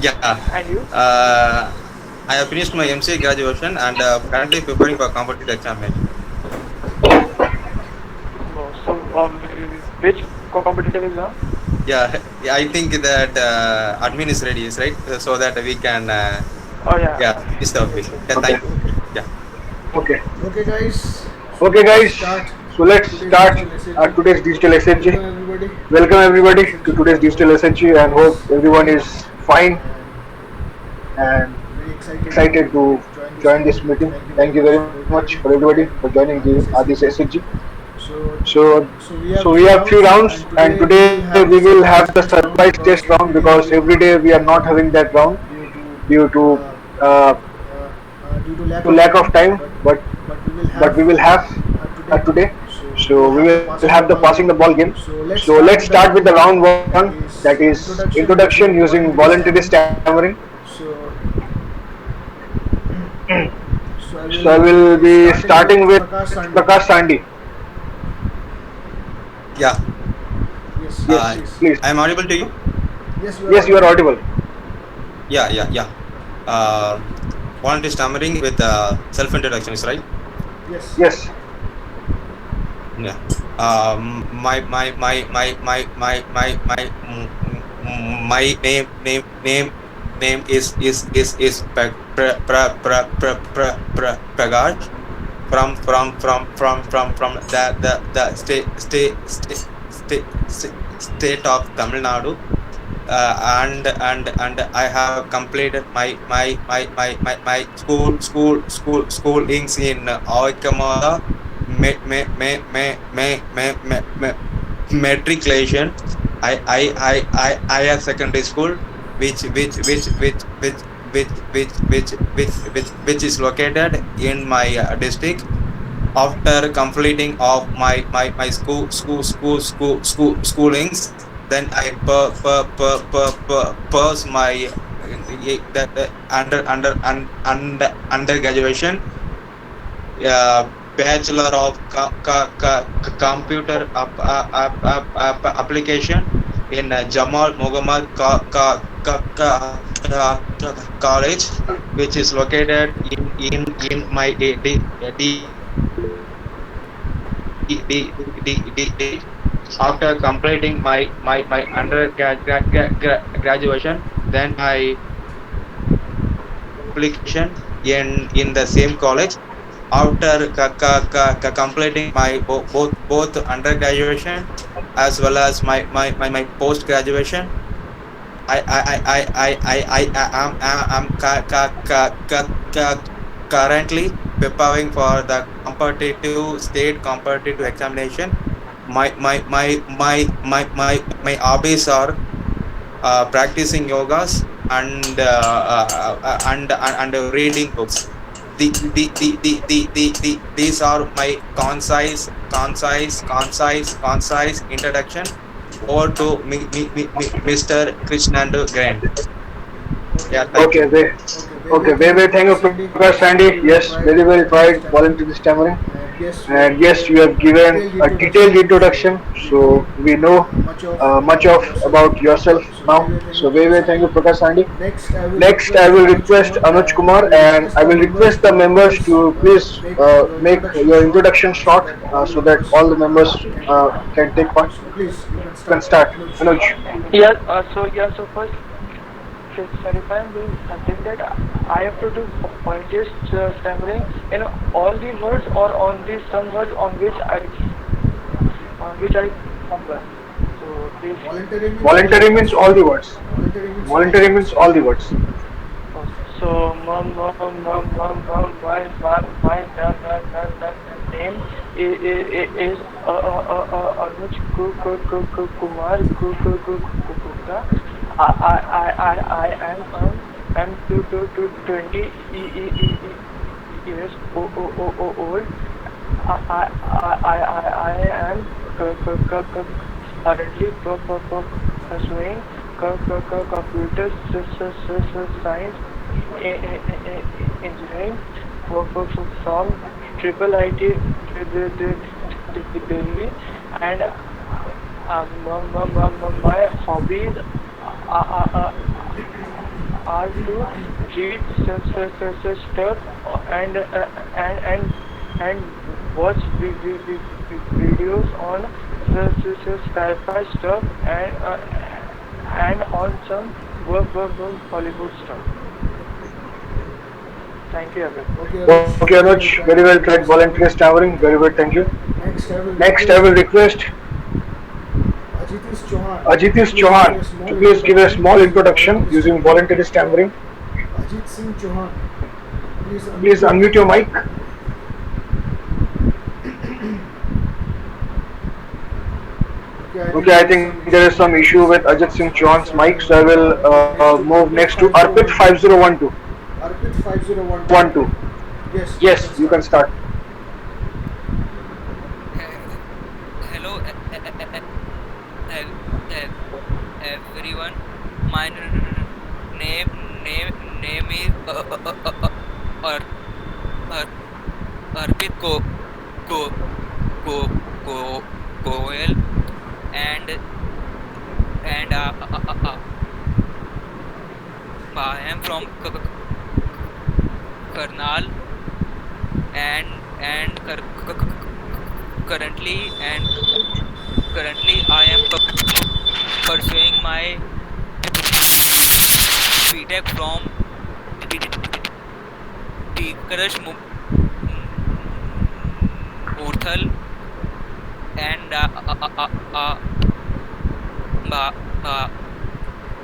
Yeah. And you? I have finished my MCA graduation and currently preparing for competitive examination. Oh, so, which competitive exam? Yeah, yeah, I think that admin is ready, is right? So that we can, Oh yeah. yeah, finish the topic. Yes, yes. Yeah, thank Okay. you. Yeah, Okay. Okay, guys. So Okay, let's guys. start So let's today's start digital SHG. today's digital SHG. Welcome everybody Welcome to digital everybody to SHG. today's Hope digital SHG and everyone hope is everyone fine is fine and and very excited excited to to join this join meeting. this meeting. Thank you very Thank you much very for much for everybody everybody for for joining joining this this SHG. SHG. So So, so we have so we few have few rounds, rounds, and and today we today will we have the will have surprise the test round surprise test because round every day because we are every not day we are having not that having round that round due due to to uh, due to to lack lack of of time. time. But But we will have today. today. So we So will we have the will have passing the the ball passing the game. ball game. So let's So start let's with the start with round the one. round one. That That is is introduction introduction using using voluntary voluntary stammering. stammering. So so I So I will will be be starting with starting with Prakash Sandi. Prakash Sandi. yeah. Yes, Yes, please. please. I am audible to you. Yes, you are Yes, you are audible. audible. Yeah, yeah, yeah. Uh, Voluntary stammering with self introduction is right. Yes. Yes. Yeah. My name is Pragash from the state of Tamil Nadu. And I have completed my schoolings in Aikamoda matriculation. I have secondary school, which which which which which which is located in my district. After completing of my schoolings, then I purse my under graduation, bachelor of computer application in Jamal Muhammad college, which is located in my after completing my undergraduation, then I application in the same college. After completing my both undergraduation as well as my post graduation, I'm currently preparing for the competitive state competitive examination. My hobbies are practicing yogas and reading books. These are my concise introduction. Over to Mr. Krishnendu Grain. Okay. Yeah, thank Okay, you. they, Okay. okay, Very very thank you, thank you, Prakash Sandi. Prakash Yes, Sandy. very well Yes, tried very well voluntary tried stammering. voluntary stammering. And yes, you And have yes, you given have a given detailed a detailed introduction. So introduction, we know so we know much much of about yourself about now. yourself So now. very well, thank you, So very Prakash well, thank Sandi. you, Prakash Sandy. Next, I will Next, I request will Anuj request Kumar, Anuj and I Kumar, will and request I the will members request the to members to please make your make introduction your short, introduction so short, that all the so that members all the members can take part. can take part. So please, you can You can start, start, Anuj. Anuj. Yeah. So first clarify I'm doing something that I have to do volunteer stammering in all the words or on the some words on which I remember. So please. Voluntary means all the Voluntary means words. all the words. Voluntary means all the Voluntary means words. all the words. So my name is Anuj Kumar Gupta. I am to 20 years old. I am currently pursuing computer science engineering from Triple IT Delhi, and my hobbies are are to read such stuff and watch videos on sci-fi stuff and on some Hollywood stuff. Thank you, everyone. Okay, Okay, Anuj, very well Anuj, tried. very well tried. Voluntary stammering. Very good. Thank you. Next, I will Next, I will request request Ajitish Chauhan Ajitish to please give Chauhan a to small please give a introduction small using introduction voluntary using stammering. voluntary stammering. Ajit Singh Chauhan, please unmute Please your unmute mic. your mic. Okay, I think Okay, I there is some think there is issue some with issue Ajit with Singh Ajit Chauhan's Singh mic, Chauhan's so I mic, will so I will move next to move Arpit next to Arpit 5012. 5012. Arpit 5012. 12. Yes, you can Yes, you start. can start. Hello, e- e- everyone. My name is Ar, Ar, Arpit Go Go Go Goel, and I am from Karnal, and currently and currently I am pursuing my BTech from Tikarash Murthal, and uh, uh,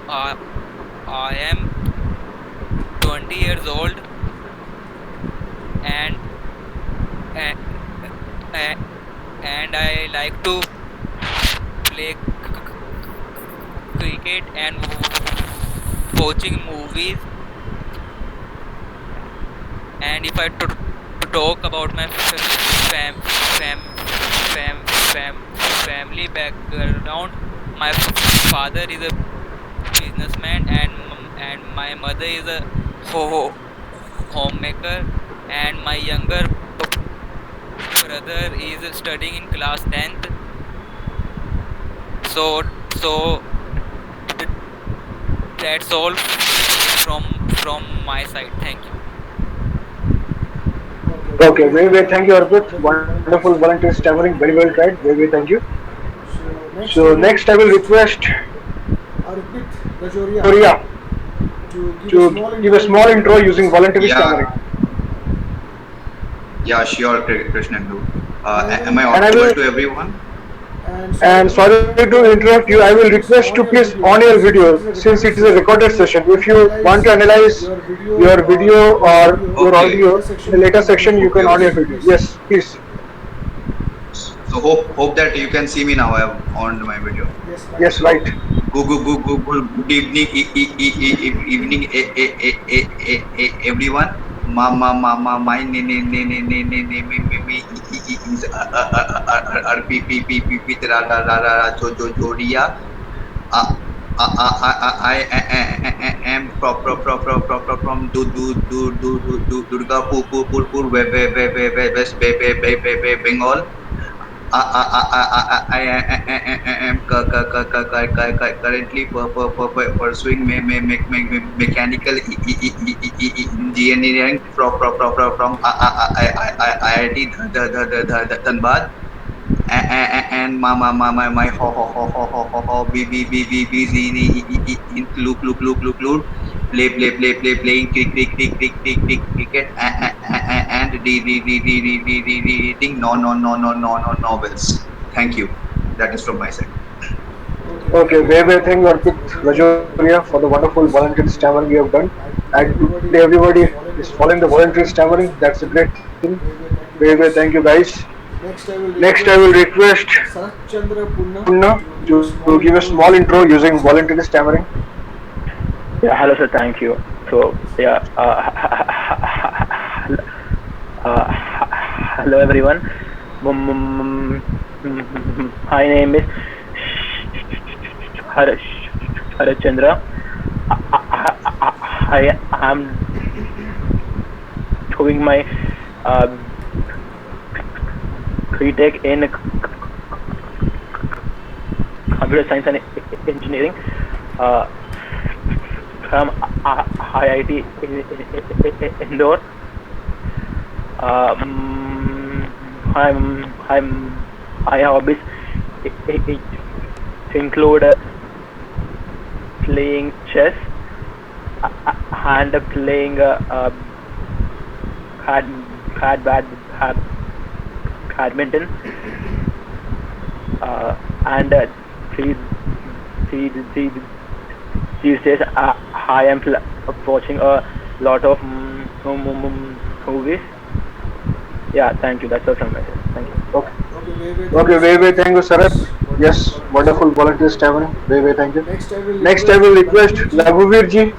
uh, I am 20 years old, and uh, uh, and I like to play cricket and watching movies. And if I to talk about my family background, my father is a businessman, and my mother is a homemaker, and my younger brother is studying in class 10th. So th- that's all from my side. Thank you. Okay, very Okay, well very tried, well. Thank you, Arpit. Arpit. Wonderful Wonderful voluntary voluntary stammering. Very stammering. well Very tried. well tried. Very, very thank you. So next, I So will next, I will request request Arpit Gajoria Gloria to give a to small give a intro small using intro voluntary using voluntary stammering. stammering. Yeah, yeah, sure, Krishnendu. And I Am will, I And I audible will, to everyone? and sorry and to sorry interrupt to you, I will interrupt you, I request will to please request to on your please video on your since it video is a since recorded it is a session. If recorded you session. want If to you want to analyze analyze your video your or video your or audio your in a Okay, audio later in section, a you later can on your section, you video. can on your okay. Yes, video. please. Yes, please. So hope that you can see me now. I have on my video. Yes, right. Yes, right. Good evening, evening, everyone. My name is Jodia. Uh, I am from Durgapur, West Bengal. I am currently pursuing mechanical engineering from IIT Dhanbad. And my hobby include playing cricket and reading novels. Thank you. That is from my side. Okay, Okay, very well very, very tried, thank you, Arpit Gajoria, Rajoria, for the for the wonderful wonderful voluntary voluntary stammering you have stammering you done. have done. And And today today, everybody everybody is is following following the the voluntary voluntary stammering. stammering. That's a That's a great great thing. thing. Very well, thank you Very, very guys. thank you, guys. Next, I will Next, I will request request Sarat Chandra Punna Punna to give a to small give a intro small using intro voluntary using stammering. voluntary stammering. Yeah, hello sir, thank you. So yeah, uh, hello everyone. My name is Harachandra. I am doing my uh, BTech in computer science and engineering. Uh, from IIT Indore. My hobbies include playing chess and playing bad, bad, badminton, and these, these, these, these days I am watching a lot of movies. Yeah, thank you. That's all from my side. Thank you. Okay. Okay, wait, wait. Okay, very, very thank you, Sarat. Yes, Yes, wonderful volunteer stammering. Very, very thank you. Next, I will Next, I will request request Laghuvir ji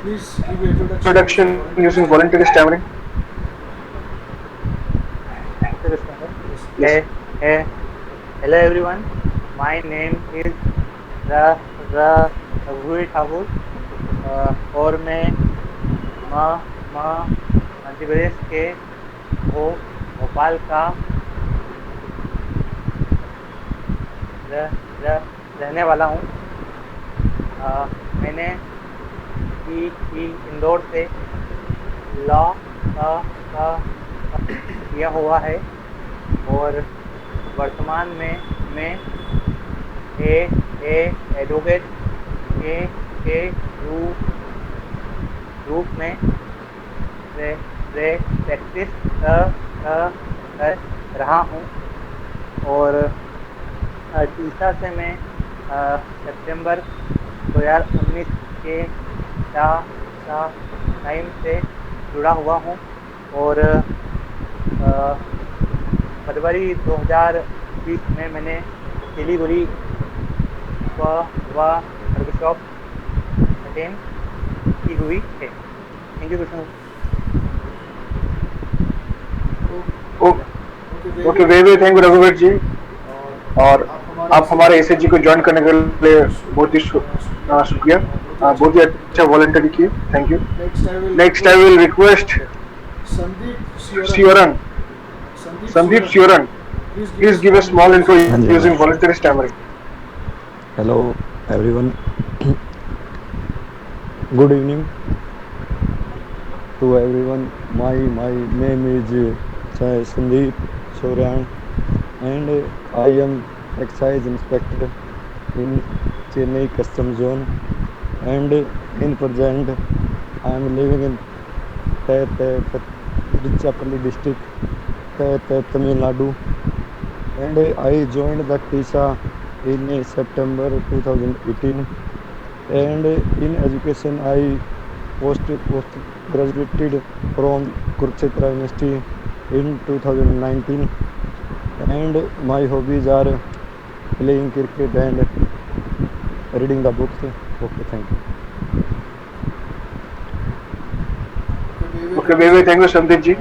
please give your introduction using introduction volunteer using stammering. voluntary stammering. Yes, Yes. Hey, hello everyone. My name is रघुवीर ठाकुर और मैं मध्य प्रदेश के भोपाल का रहने वाला हूँ। मैंने इंदौर से लॉ किया हुआ है और वर्तमान में मैं एडवोकेट के रूप में प्रैक्टिस कर रहा हूँ और तीसा से मैं सितंबर 2019 के टाइम से जुड़ा हुआ हूँ और फरवरी 2020 में मैंने सिलीगुड़ी वर्कशॉप अटेंड की हुई है। Thank you Krishna. Okay, very very thank you रघुवीर जी। और आप आप हमारे एसएचजी को ज्वाइन करने के लिए बहुत ही शुक्रिया। बहुत ही अच्छा वॉलंटियर किए। Thank you. Next I will request Sandeep Sioran. Sandeep Sioran, please please give a small intro Yes. using voluntary stammering. Hello everyone. Good evening to everyone. My name is Sandeep Soran and I am excise inspector in Chennai Custom Zone and in present I am living in Tiruchirappalli district, Tamil Nadu, and I joined the Tisa in September 2018, and in education I post graduated from Kurukshetra University in 2019, and my hobbies are playing cricket and reading the books. Okay, thank you. Okay, very very thank you Sandeep ji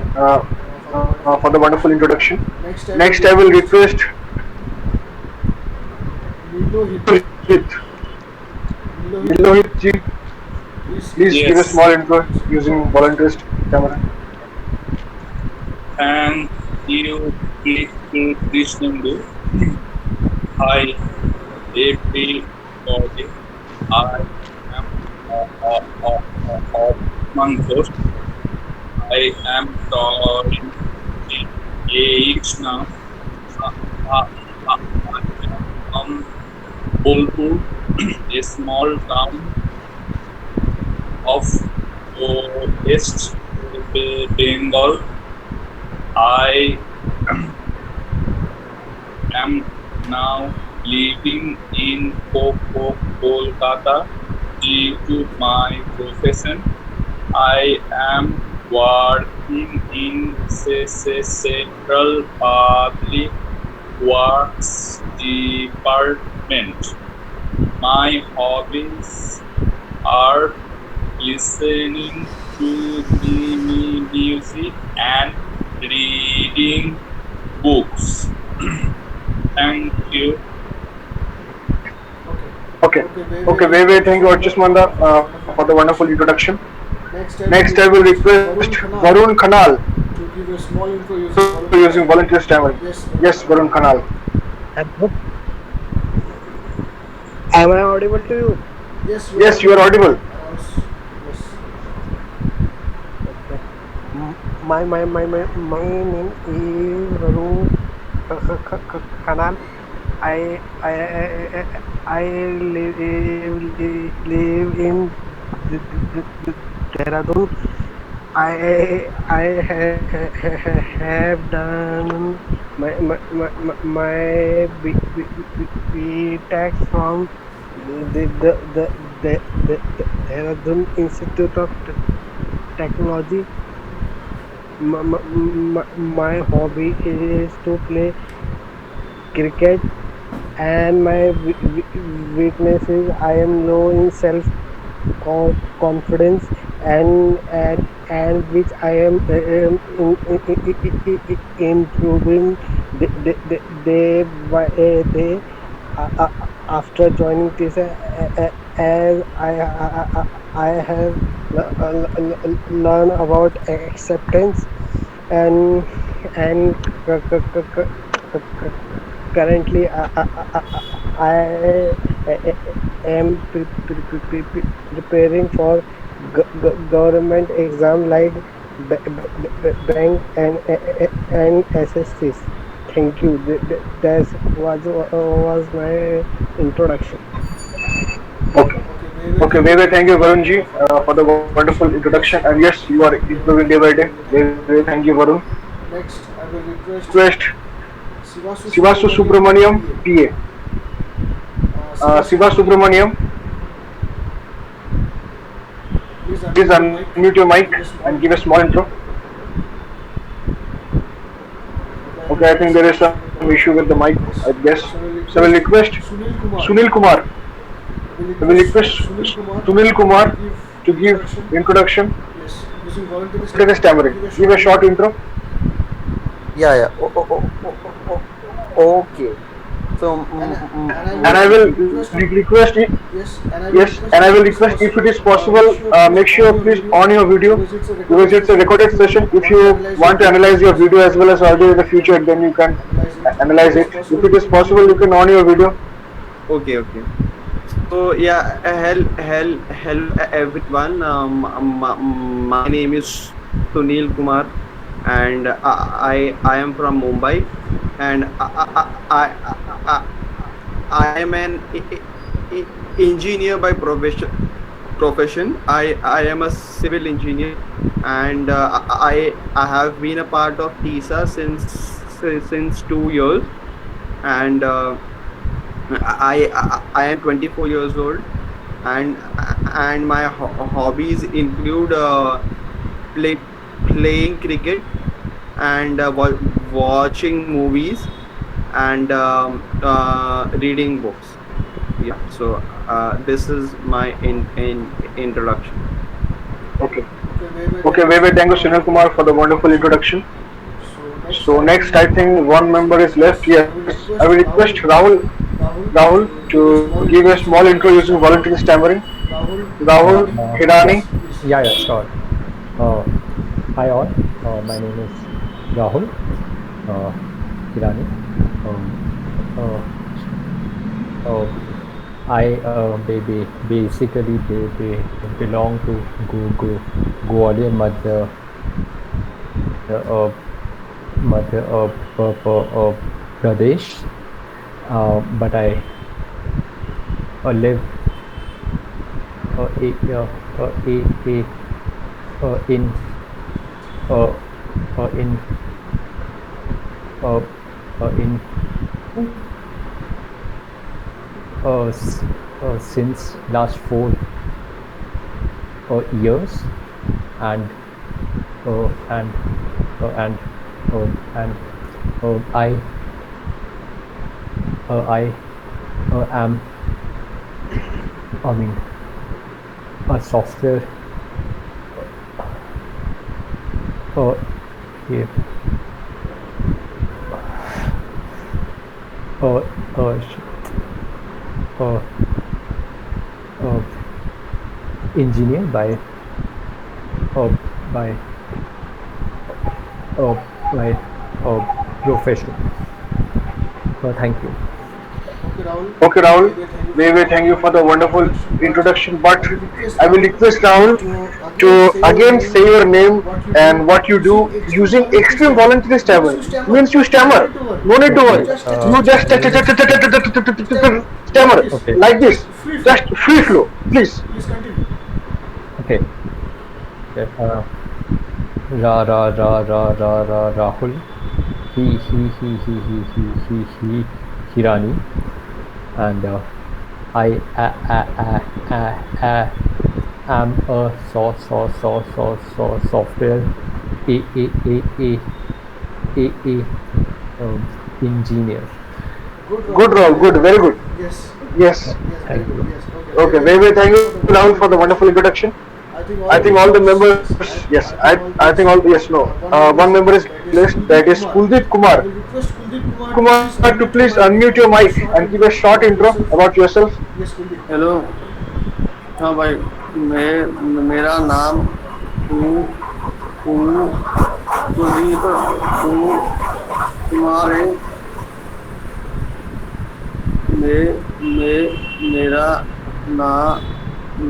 for the wonderful introduction. Next I will request Nilohit. Nilohit ji, please give a Yes, small intro using voluntary stammering. thank you, Krishnendu. Hi, everybody. I am Mansoor. I am calling age now. I am from Bolpur, a small town of West Bengal. I am now living in Kolkata due to my profession. I am working in Central Public Works Department. My hobbies are listening to music and reading books. Thank you. Okay, very very thank you Archusmanda for the wonderful introduction. Next I will request Varun Khanal to give a small intro using voluntary stammering. Yes, Varun Khanal. Am I audible to you? Yes, you are audible. My name is Varun Khanal. I live in Dehradun. I have done my B Tech from the Dehradun Institute of Technology. My hobby is to play cricket, and my weakness is I am low in self confidence, and which I am improving day by day after joining Tisa, as I have learned about acceptance, and and currently I am preparing for government exam like bank and SSCs. Thank you. That was my introduction. Okay. Okay, very thank you, Varunji, for the wonderful introduction. And yes, you are improving day by day. Very thank you, Varun. Next, I will Next, I will request request Sivasu Sivasu Subramaniam, Subramaniam, PA. PA. Siva Siva Subramaniam, Subramaniam, please please unmute your mic unmute your mic and give a and small give a intro. small intro. Okay, I Okay, think I there think is there some is issue some with the issue mic, with the mic, I I guess. guess. So I will So I will request request Sunil Kumar. Sunil Kumar. I will I will request request Sunil Kumar Sunil to Kumar give to give introduction. introduction Yes, using voluntary to the stammering. stammering. Give a Give short a short intro. intro. Yeah, yeah. Okay. So, And and I And will I will request request it. yes, and I will Yes, request and I if will it is request if it possible, is possible, make sure please make on sure your please video on your video because it's a recorded because it's a session. recorded session. If Want to you analyze your want to video analyze as your well as video as audio well in as the audio in future, the you future, can then you can analyze it. If it analyze is it. If possible, it you is can on your possible, you can video. on your video. Okay, okay. So yeah, hello everyone. My name is Sunil Kumar, and I am from Mumbai, and I am an engineer by profession. I am a civil engineer, and I have been a part of TISA since 2 years, and I am 24 years old, and my hobbies include play playing cricket and watching movies and reading books. Yeah, so this is my in introduction. Okay. Okay, very Okay, thank you, very Sunil thank you, Kumar, for Sunil the Kumar, for the wonderful wonderful introduction. introduction. So next, So I next, think I one think member one is member is left. left. Yes, Yes, I will I request will request Rahul Rahul to give a to small give intro a using small intro voluntary using stammering. voluntary stammering. Rahul Rahul Hirani, Yeah, Hirani. please. yeah, sure. Uh, Hi all. My name is Rahul uh, Irani. Um, uh, uh, I basically belong to Gwalior uh, Madhya Pradesh, but I live a, in uh, in uh, in since last 4 years, and and and and I am, I mean, a software uh, yeah, uh, uh, sh- uh, uh, engineer uh, by uh, by profession. Thank you. Okay, Rahul, we thank you for the wonderful introduction. But I will request Rahul to again say your name and what you do using extreme voluntary stammer. Means you stammer. No need to Okay. worry. You just My name is. stammer Okay. like this. Just free flow, please. Okay. Okay. Rahul. He Hirani. And I am a software a a a a a engineer. Good, Rahul. Good. Very good. Yes. Thank you. Okay. Thank you, Rahul, for the wonderful introduction. I think all the members, yes, I think all, yes, no. One member is list, that is Kuldeep Kumar. Kumar, to please unmute your mic and give a short intro about yourself. Hello हाँ भाई मेरा नाम कु- कु- कुलदीप कुमार है मेरा ना,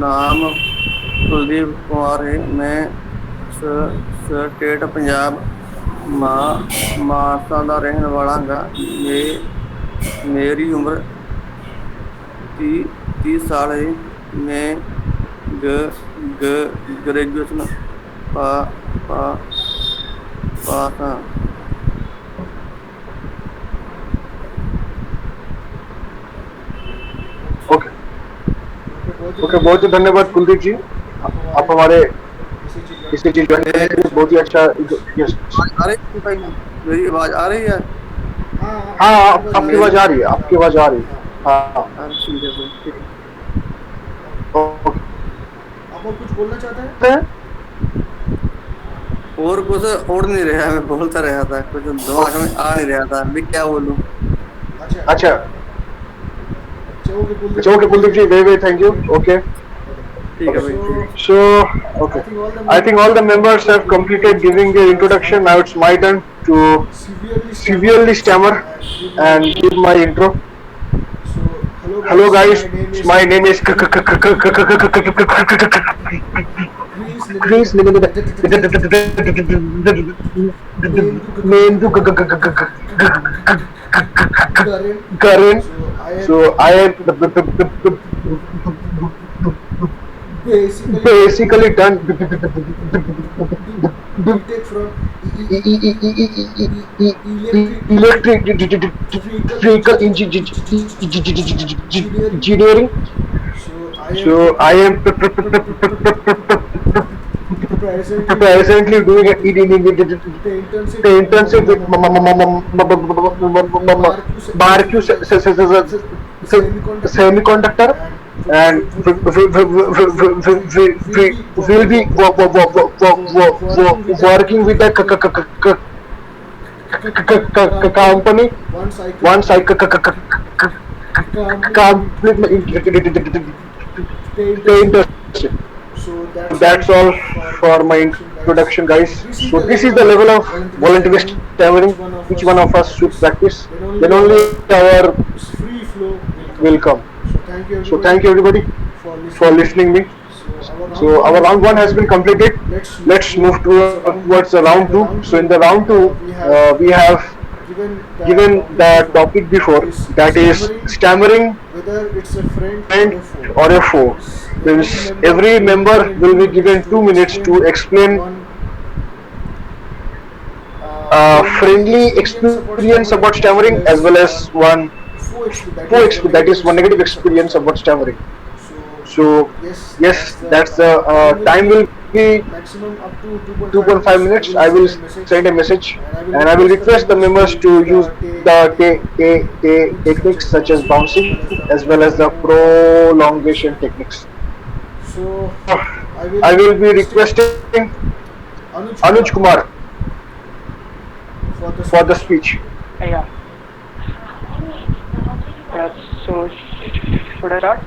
नाम कुलदीप कुमार है मैं स्टेट पंजाब मानसा का रहने वाला हाँ मेरी उम्र 30 साल है मैं ग्रेजुएशन पास हाँ ओके ओके, बहुत ही धन्यवाद कुलदीप जी, आप हमारे इसी चीज ज्वाइन करने के लिए बहुत ही अच्छा। यस, आ रही है भाई, मेरी आवाज आ रही है? हाँ, आपकी आवाज आ रही है, आपकी आवाज आ रही है। हाँ, ठीक है सर, ठीक है। ओके। आप और कुछ बोलना चाहते हैं? और कुछ ओढ़ नहीं रहा, मैं बोलता रहा था, कुछ दिमाग में आ नहीं रहा था, मैं क्या बोलूं। अच्छा, okay Kuldeep ji, very thank you. Okay, ठीक है भाई। so okay, I think all the members have completed giving their introduction. Now it's my turn to severely stammer and give my intro. Hello guys, my name is Garain. So I am basically done electric vehicle engineering. So I am presently doing an internship with Barq semiconductor, and will be working with the company once I complete my internship. That's all for my introduction, guys. So this is the level of voluntary stammering each one of us should practice. Then only our will come. So thank you everybody for listening me. So our round one has been completed. Let's move towards the round two. So in the round two, we have given the topic before, that is stammering friend or a foe. Means every member will be given 2 minutes to explain friendly experience about stammering, as well as one that is one negative experience about stammering. So yes, that's the time will be 2.5 minutes. I will send a message and I will request the members to use the techniques such as bouncing as well as the prolongation techniques. So I will be requesting Anuj Kumar for the speech. Yeah. Yeah. So should I start?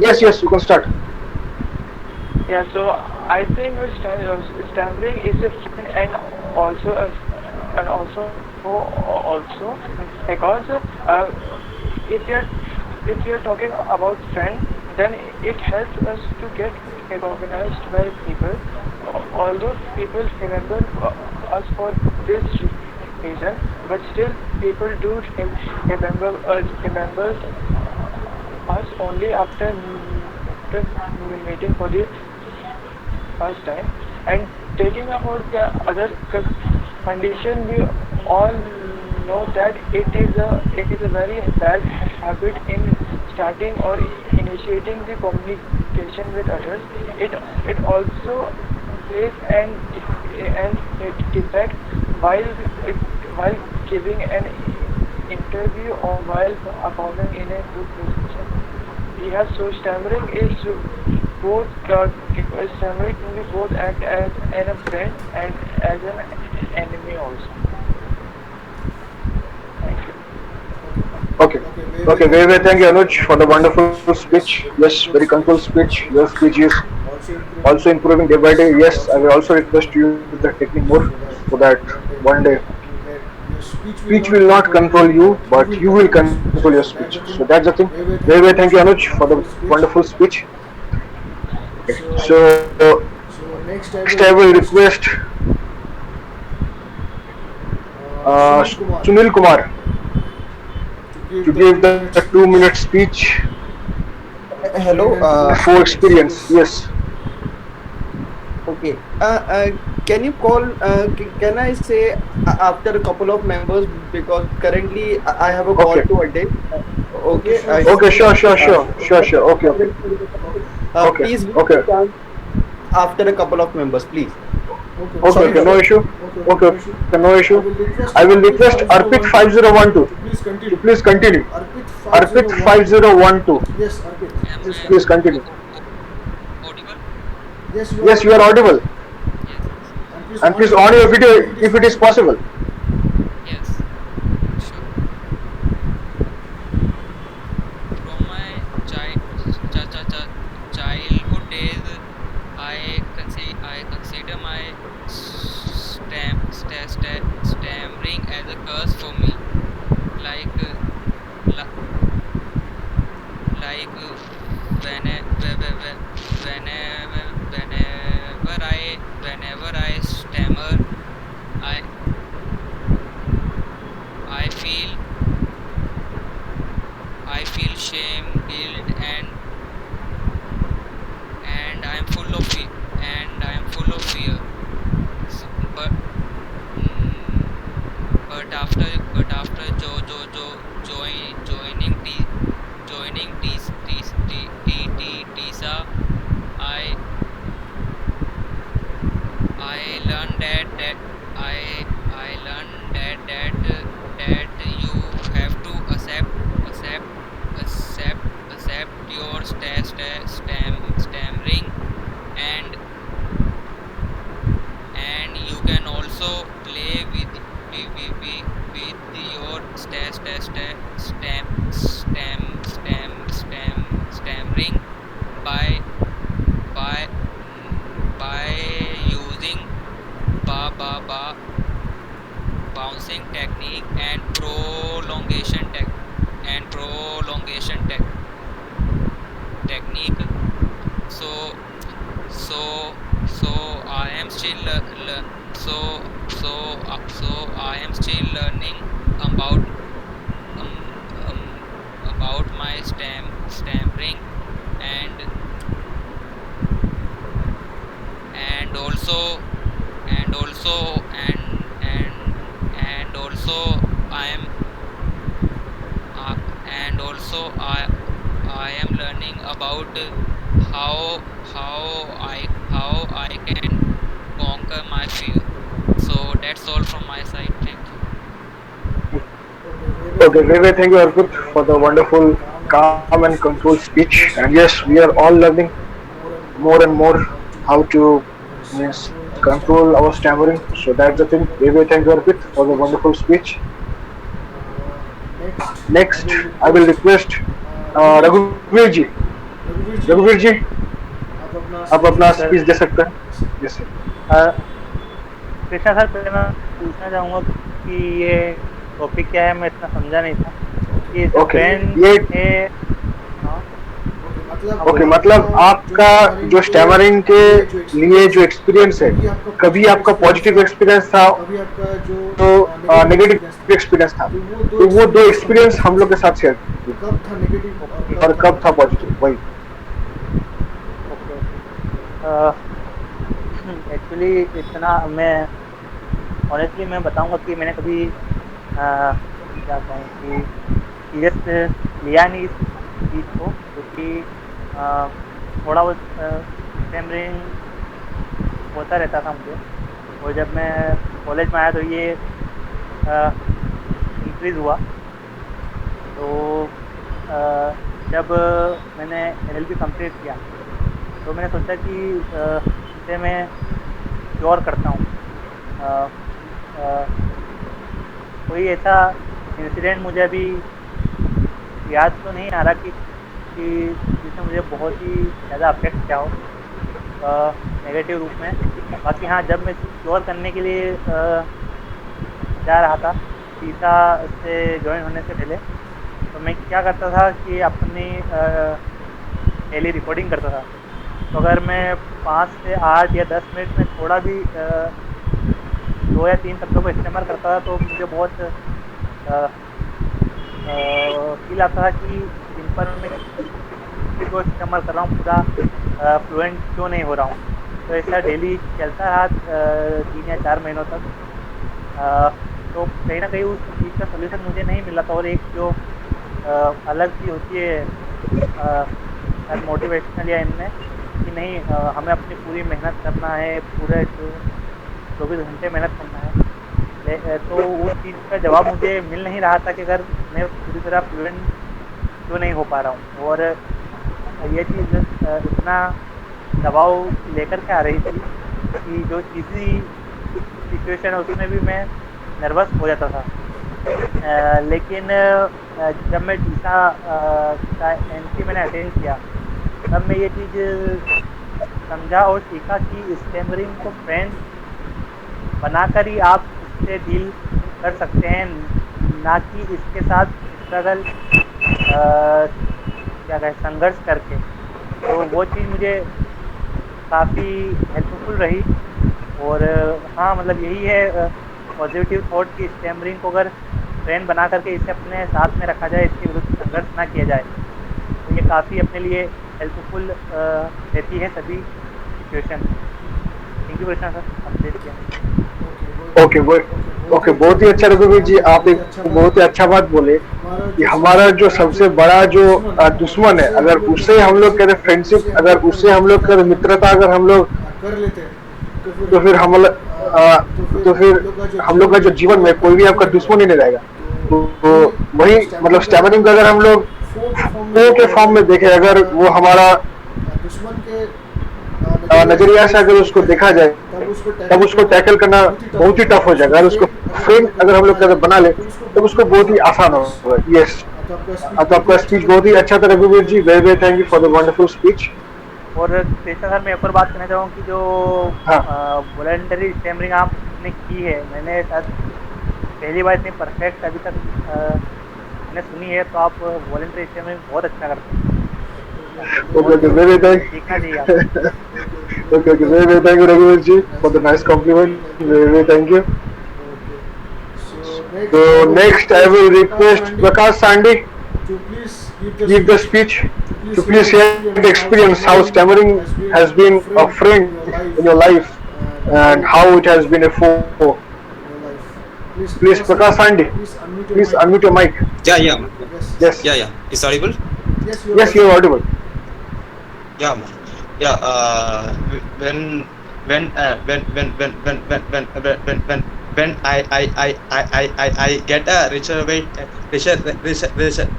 Yes, you can start. Yeah. So I think stammering is a friend and also also because if you're if you're talking about friend, then it helps us to get recognized by people. Although people remember us for this reason, but still people do remember us only after meeting for the first time. And taking about the other condition, we all know that it is a very bad habit in starting or initiating the communication with others. It also plays an effect while while giving an interview or while performing in a group presentation. Yeah, so both stammering can be both act as a friend and as an enemy also. Thank you. Okay. Okay, very well. Thank you, Anuj, for the wonderful speech. Yes, very controlled speech. Your speech is also improving day by day. Yes, I will also request you the technique more so that one day speech will not control you, but you will control your speech. So that's the thing. Very well. Thank you, Anuj, for the wonderful speech. Okay. So next I will request Sunil Kumar to give the 2 minute speech Hello. for experience. Yes. Okay. Can you call? Can I say after a couple of members, because currently I have a call Okay. to attend. Okay. Okay. Sure. Okay. Okay. Please give me Okay. a chance after a couple of members, please. Sorry Okay. for No that. issue. Okay. No issue. I will request Arpit 5012 to please continue. Arpit 5012. Am I Please continue. audible? Yes, you are audible. Yes, yes, And please on your video if it is possible. yes. Sure. From my childhood days, I consider my stammering as a curse for me. Like li- like whenever I stammer, I I feel I feel shame, guilt, and I'm full of fear. S- But mm, but after joining Tisa, I I learned that you have to accept accept your stammering, and you can also play with your stammering by by by using ba ba ba bouncing technique and prolongation technique. So so so I am still I am still learning about about my stammering, and and also and also and also I am and also I am learning about how I can conquer my fear. So that's all from my side. Thank you. Okay, very thank you, Arpit, for the wonderful, calm and controlled speech. And yes, we are all learning more and more how to means control our stammering. So that's the thing. Very thank you, Arpit, for the wonderful speech. Next, I will request Raghuveer ji. रघुवीर जी आप अपना sir speech दे सकते हैं. Yes, sir. Krishna sir पहले मैं पूछना चाहूँगा कि ये टॉपिक क्या है, मैं इतना समझा नहीं था कि ओके फ्रेंड ये है। हाँ हाँ ओके, बोलिए। मतलब आपका जो स्टैमरिंग के लिए जो एक्सपीरियंस है, कभी आपका पॉजिटिव एक्सपीरियंस था तो नेगेटिव एक्सपीरियंस था, तो वो दो एक्सपीरियंस हम लोग के साथ शेयर कीजिए, कब था नेगेटिव और ओके और कब था कब था पॉजिटिव? पॉजिटिव वही। ओके एक्चुअली इतना मैं ऑनेस्टली मैं बताऊंगा कि मैंने कभी क्या कहूँ कि सीरियस लिया नहीं इस चीज़ को, क्योंकि थोड़ा बहुत स्टैमरिंग होता रहता था मुझे। और जब मैं कॉलेज में आया तो ये इंक्रीज़ हुआ। तो जब मैंने एलएलबी कंप्लीट किया तो मैंने सोचा कि इसे मैं क्योर करता हूँ। अ, अ, कोई ऐसा इंसिडेंट मुझे अभी याद तो नहीं आ रहा कि जिसने मुझे बहुत ही ज़्यादा अफेक्ट किया हो नेगेटिव रूप में। बाकी हाँ, जब मैं क्योर करने के लिए जा रहा था टीसा से ज्वाइन होने से पहले, तो मैं क्या करता था कि अपनी डेली रिकॉर्डिंग करता था। तो अगर मैं 5 से 8 या 10 मिनट में थोड़ा भी 2 या 3 शब्दों को इस्तेमाल करता था तो मुझे बहुत फील आता था कि इन पर मैं को इस्तेमाल कर रहा हूँ, पूरा फ्लुएंट क्यों नहीं हो रहा हूँ। तो ऐसा डेली चलता रहा 3 या 4 महीनों तक। तो कहीं ना कहीं उस चीज़ का सोल्यूशन मुझे नहीं मिला था। और एक जो अलग चीज़ होती है मोटिवेशनल या इनमें कि नहीं हमें अपनी पूरी मेहनत करना है, पूरे 24 घंटे मेहनत करना है। तो उस चीज़ का जवाब मुझे मिल नहीं रहा था कि अगर मैं पूरी तरह फ्लुएंट क्यों नहीं हो पा रहा हूँ। और ये चीज़ इतना दबाव लेकर के आ रही थी कि जो इजी सिचुएशन है उसमें भी मैं नर्वस हो जाता था। लेकिन जब मैं टीसा का एमसी मैंने अटेंड किया तब मैं ये चीज़ समझा और सीखा कि स्टैमरिंग को फ्रेंड बनाकर ही आप इससे डील कर सकते हैं, ना कि इसके साथ स्ट्रगल क्या कहें संघर्ष करके। तो वो चीज़ मुझे काफ़ी हेल्पफुल रही। और हाँ, मतलब यही है पॉजिटिव थॉट कि स्टैमरिंग को अगर फ्रेंड बना करके इसे अपने साथ में रखा जाए, इसके विरुद्ध संघर्ष ना किया जाए, तो ये काफ़ी अपने लिए हेल्पफुल रहती है सभी सिचुएशन में। Thank you Krishna sir, update किया। ओके वो ओके, बहुत ही अच्छा रघुवीर जी, आप एक बहुत ही अच्छा बात बोले कि हमारा जो सबसे बड़ा जो दुश्मन है, अगर उससे हम लोग कहते फ्रेंडशिप, अगर उससे हम लोग कहते मित्रता, अगर हम लोग कर लेते हैं तो फिर हम तो फिर हम लोग का जो जीवन में कोई भी आपका दुश्मन ही नहीं रहेगा। तो वही मतलब स्टैमरिंग का अगर हम लोग फो के फॉर्म में देखें, अगर वो हमारा दुश्मन के नजरिया से अगर उसको देखा जाए, तब उसको टैकल करना बहुत ही टफ हो जाएगा। अगर उसको फ्रेंड अगर हम लोग कहते बना ले तब उसको बहुत ही आसान होगा। यस, तो आपका स्पीच बहुत ही अच्छा था रघुवीर ji, very very thank you for the wonderful speech. और कृष्णा सर, मैं एक और बात कहना चाहूँ कि जो वॉलंटरी स्टैमरिंग आपने की है, मैंने शायद पहली बार इतनी परफेक्ट अभी तक मैंने सुनी है। तो आप वॉलंटरी स्टैमरिंग बहुत अच्छा करते हैं। ओके, वेरी थैंक सीखना चाहिए आपको। Okay, very very thank you रघुवीर ji for the nice compliment, very very thank you. So next I will request Prakash Sandi to please give the speech, to please share the experience how stammering has been a friend in your life and how it has been a foe. Please Prakash Sandi, please unmute your mic. Yeah. Yes. Yeah. It's audible? Yes, you are audible. Yeah. Yeah. When I get a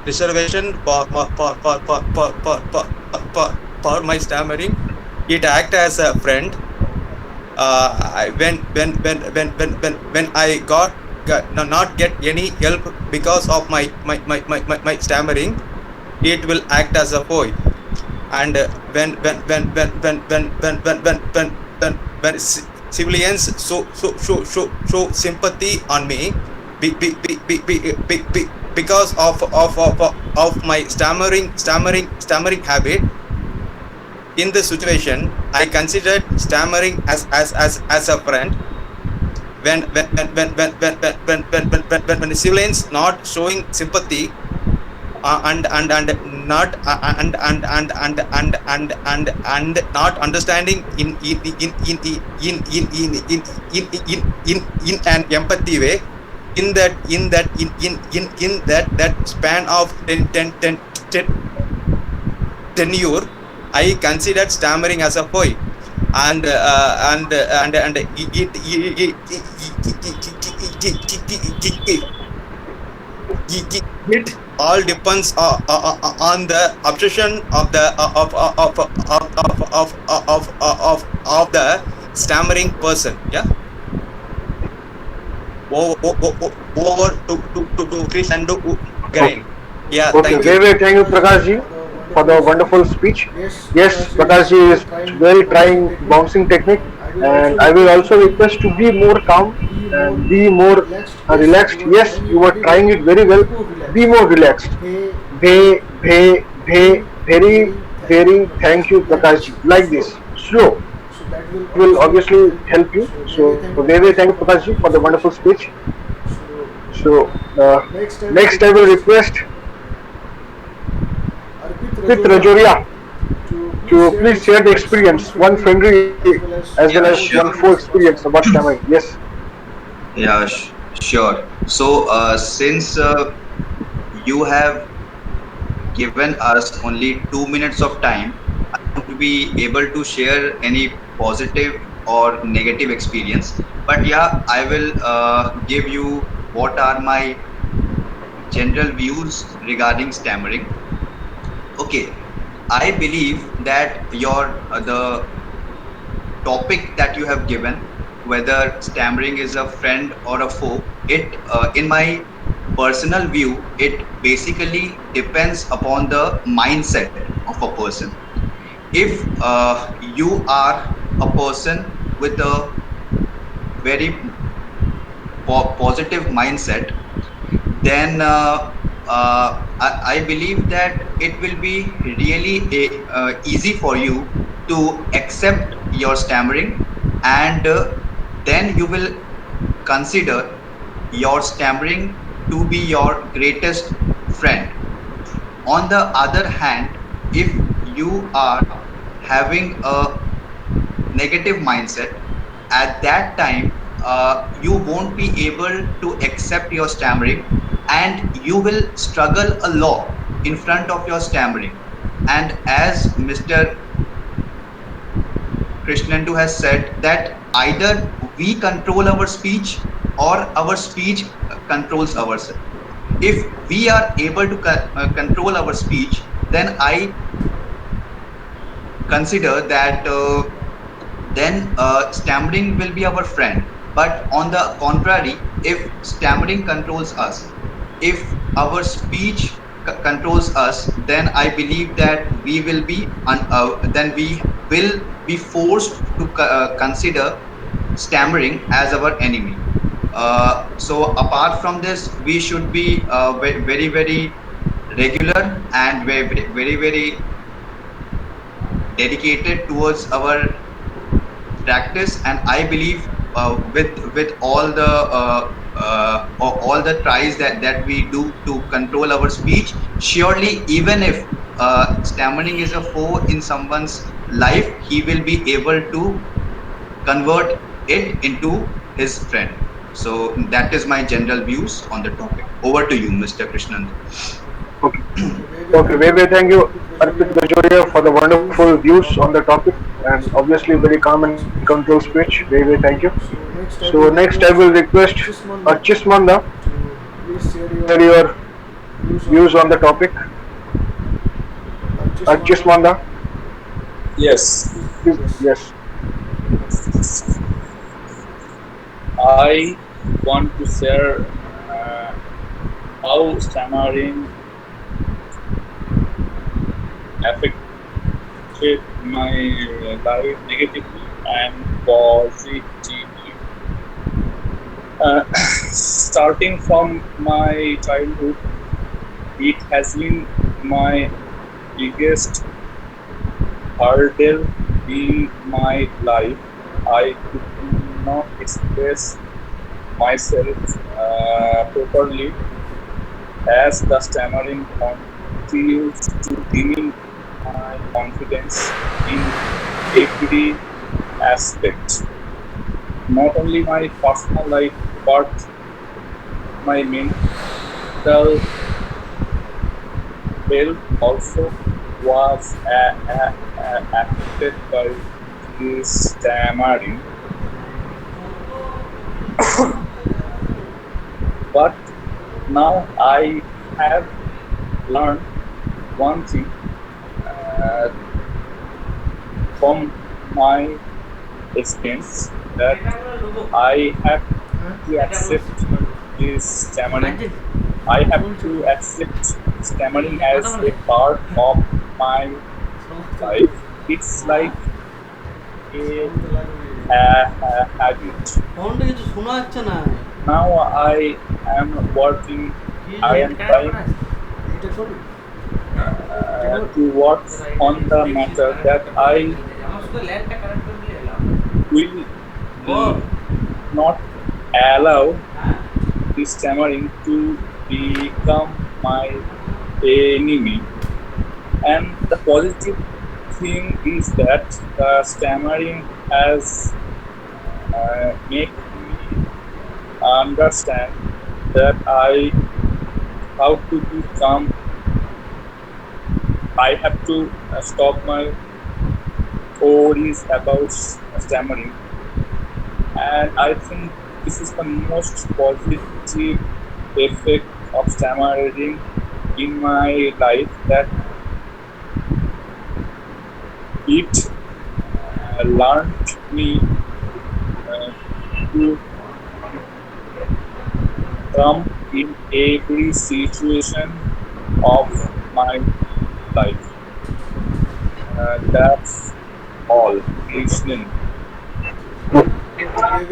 reservation for my stammering, it act as a friend. When I not get any help because of my stammering, it will act as a foe. And when civilians show sympathy on me because of my stammering habit. In this situation, I considered stammering as a friend. When the civilians not showing sympathy, and not and not understanding in an empathy way, in that span of 10 tenure, I considered stammering as a foe. And it all depends on the obsession of the of the stammering person. Yeah. Over to Krishnendu Garain. Yeah, Okay, thank you. very thank you, Prakash ji, for the wonderful speech. Yes, Prakash ji is well trying bouncing technique, and I will also request to be more calm and be more relaxed. Yes, you are trying it very well. Be more relaxed. Very, very thank you, Prakash ji. Like this, slow. So that will It will obviously obviously help you. help you. So So, very thank you, very Prakash thank ji, you, for the Prakash ji, for wonderful the speech. wonderful speech. So So, next next I will request Arpit Arpit Rajoria Rajoria to to please please share share the the experience, experience, one one friendly friendly as well Yeah, as one sure. full experience about stammering. Yes. Yeah, sure. So, since you have given us only 2 minutes of time, I won't be able to share any positive or negative experience. But yeah, I will give you what are my general views regarding stammering. Okay, I believe that your the topic that you have given, whether stammering is a friend or a foe, it in my personal view, it basically depends upon the mindset of a person. If you are a person with a very positive mindset, then I believe that it will be really easy for you to accept your stammering, and then you will consider your stammering to be your greatest friend. On the other hand, if you are having a negative mindset, at that time you won't be able to accept your stammering, and you will struggle a lot in front of your stammering. And as Mr. Krishnendu has said, that either we control our speech or our speech controls ourselves. If we are able to control our speech, then I consider that then stammering will be our friend. But on the contrary, if stammering controls us, if our speech controls us, then I believe that we will be then we will be forced to consider stammering as our enemy. So apart from this, we should be very, very regular and very dedicated towards our practice. And I believe with all the tries that we do to control our speech, surely even if stammering is a foe in someone's life, he will be able to convert it into his friend. So that is my general views on the topic. Over to you, Mr. Krishnandu. Okay. Okay, Okay, very very thank thank you, you, Arpit Arpit Rajoria, Rajoria, for for the the wonderful wonderful views on views the on the topic, topic, and and obviously obviously very very calm calm and and controlled controlled speech. Very, speech. very Very, thank very you. thank you. So So next next I I will will request request Archis Manda Archismanda to please share share your your views views on on the the topic. topic. Archis Manda, Archismanda, Yes, please. yes. Yes. I want to share uh, how stammering affected my life negatively and positive. Starting from my childhood, it has been my biggest hurdle in my life. I could not express myself properly as the stammering continues to diminish my confidence in every aspect. Not only my personal life, but my mental health also was affected by this stammering. But now I have learned one thing uh, from my experience that I have to accept this stammering. I have to accept stammering as a part of my life. It's like a, a habit. Now I am working, I am trying to work on the matter that I will not allow this stammering to become my enemy. And the positive thing is that the stammering has made me understand that I how to be calm. I have to stop my worries about stammering, and I think this is the most positive effect of stammering in my life, that it learned me uh, to come in every situation of my life. That's all. Krishnan.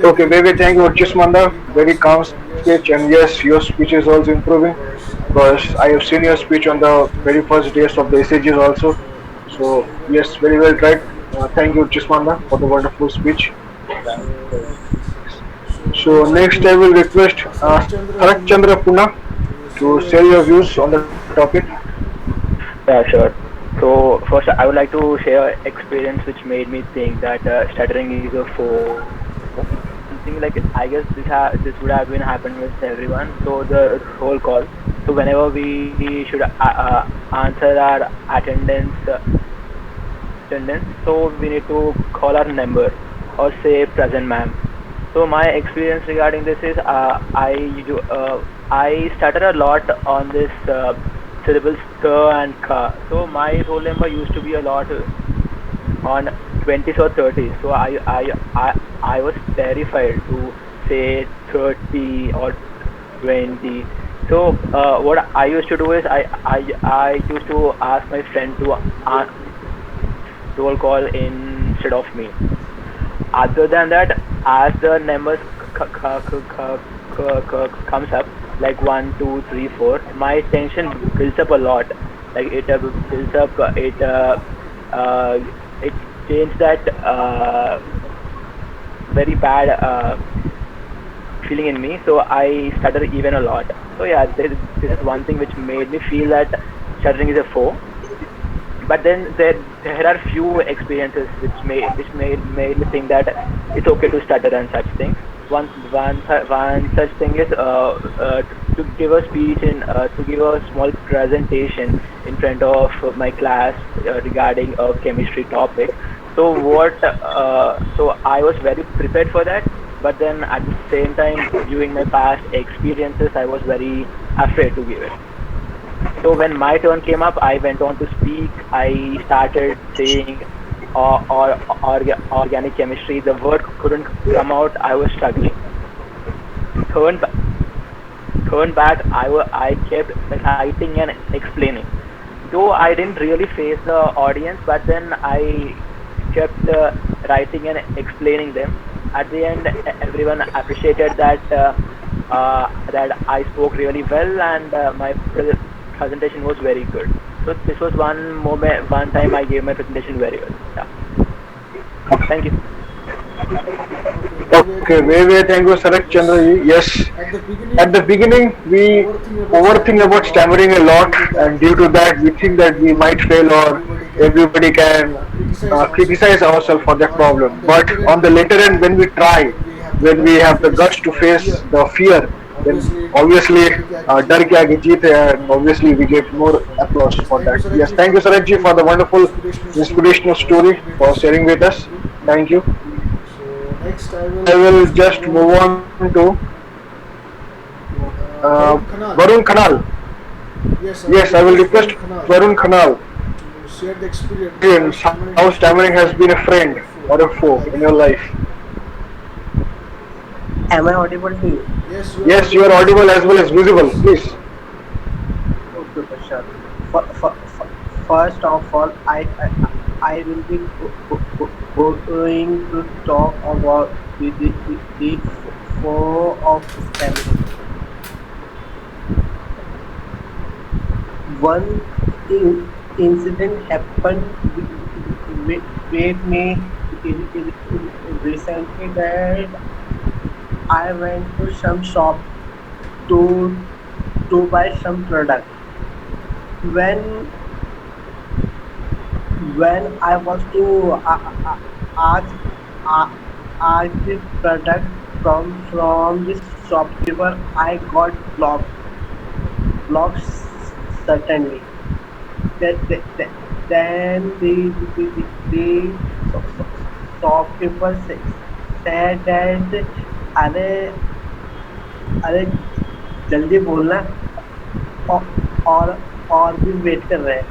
Okay, very thank you, Chismanda. Very calm speech, and yes, your speech is also improving because I have seen your speech on the very first days of the SAGs also. So yes, very well tried. Thank you, Chismanda, for the wonderful speech. Thank you. So next, I will request Tarak Chandra Puna to share your views on the topic. Yeah, sure. So first, I would like to share experience which made me think that stuttering is a foe. Something like I guess this would have been happened with everyone. So the whole call. So whenever we should answer our attendance, so we need to call our number or say present, ma'am. So my experience regarding this is I stutter a lot on this syllables and ka. So my roll number used to be a lot on 20s or 30s. So I was terrified to say 30 or 20. So what I used to do is I used to ask my friend to roll call instead of me. Other than that, as the numbers comes up, like 1, 2, 3, 4, my tension builds up a lot. Like it builds up, uh, it changed that very bad feeling in me. So I stutter even a lot. So yeah, this is one thing which made me feel that stuttering is a foe. But then there are few experiences which made me think that it's okay to stutter and such things. One such thing is to give a speech to give a small presentation in front of my class regarding a chemistry topic. So I was very prepared for that, but then at the same time, viewing my past experiences, I was very afraid to give it. So when my turn came up, I went on to speak. I started saying organic chemistry. The word couldn't come out. I was struggling. Turn ba- Turn back. I kept writing and explaining. Though I didn't really face the audience, but then I kept writing and explaining them. At the end, everyone appreciated that I spoke really well, and my presentation was very good. So this was one moment, one time I gave my presentation very well. Yeah. Thank you. Okay, very, very thank you, Sarak Chandraji. Yes, at the beginning we overthink about stammering a lot, and due to that we think that we might fail or everybody can criticize ourselves for that problem. But on the later end, when we try, when we have the guts to face the fear, then obviously डर के आगे जीत है, and obviously we get more applause for that. Yes, thank you, Sarak ji, for the wonderful inspirational story for sharing with us. Thank you. I will just move on to Varun Khanal. Yes, I will request Varun Khanal experience how stammering has been a friend or a foe in your life. Am I audible to you? Yes, you are audible as well as visible. Please. Okay, okay, sure. First of all, I will be going to talk about the four of stamina. One incident happened with me recently, that I went to some shop to buy some product. When I was to ask the product from this shopkeeper, I got blocked certainly. Then the shopkeeper said that अरे अरे जल्दी बोलना, और भी wait कर रहे हैं.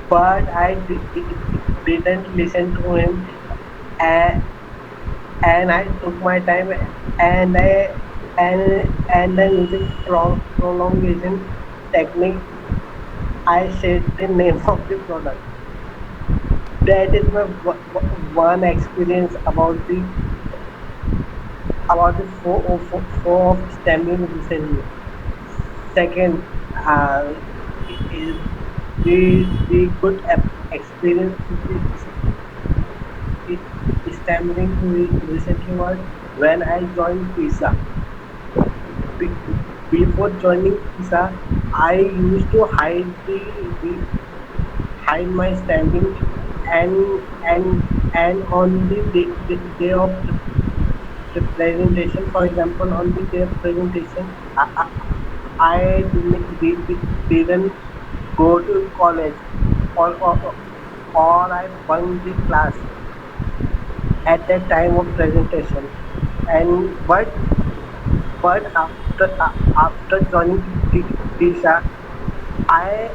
But I didn't listen to him, and I took my time, and then using prolongation technique, I said the name of the product. That is my one experience about the four of stammering recently. Second, is the good experience with the stammering recently was when I joined Tisa. Before joining Tisa, I used to hide my stammering, and on the day of the presentation, for example, on the day of presentation, I didn't go to college, or I bunked the class at that time of presentation. And but after joining Tisa, I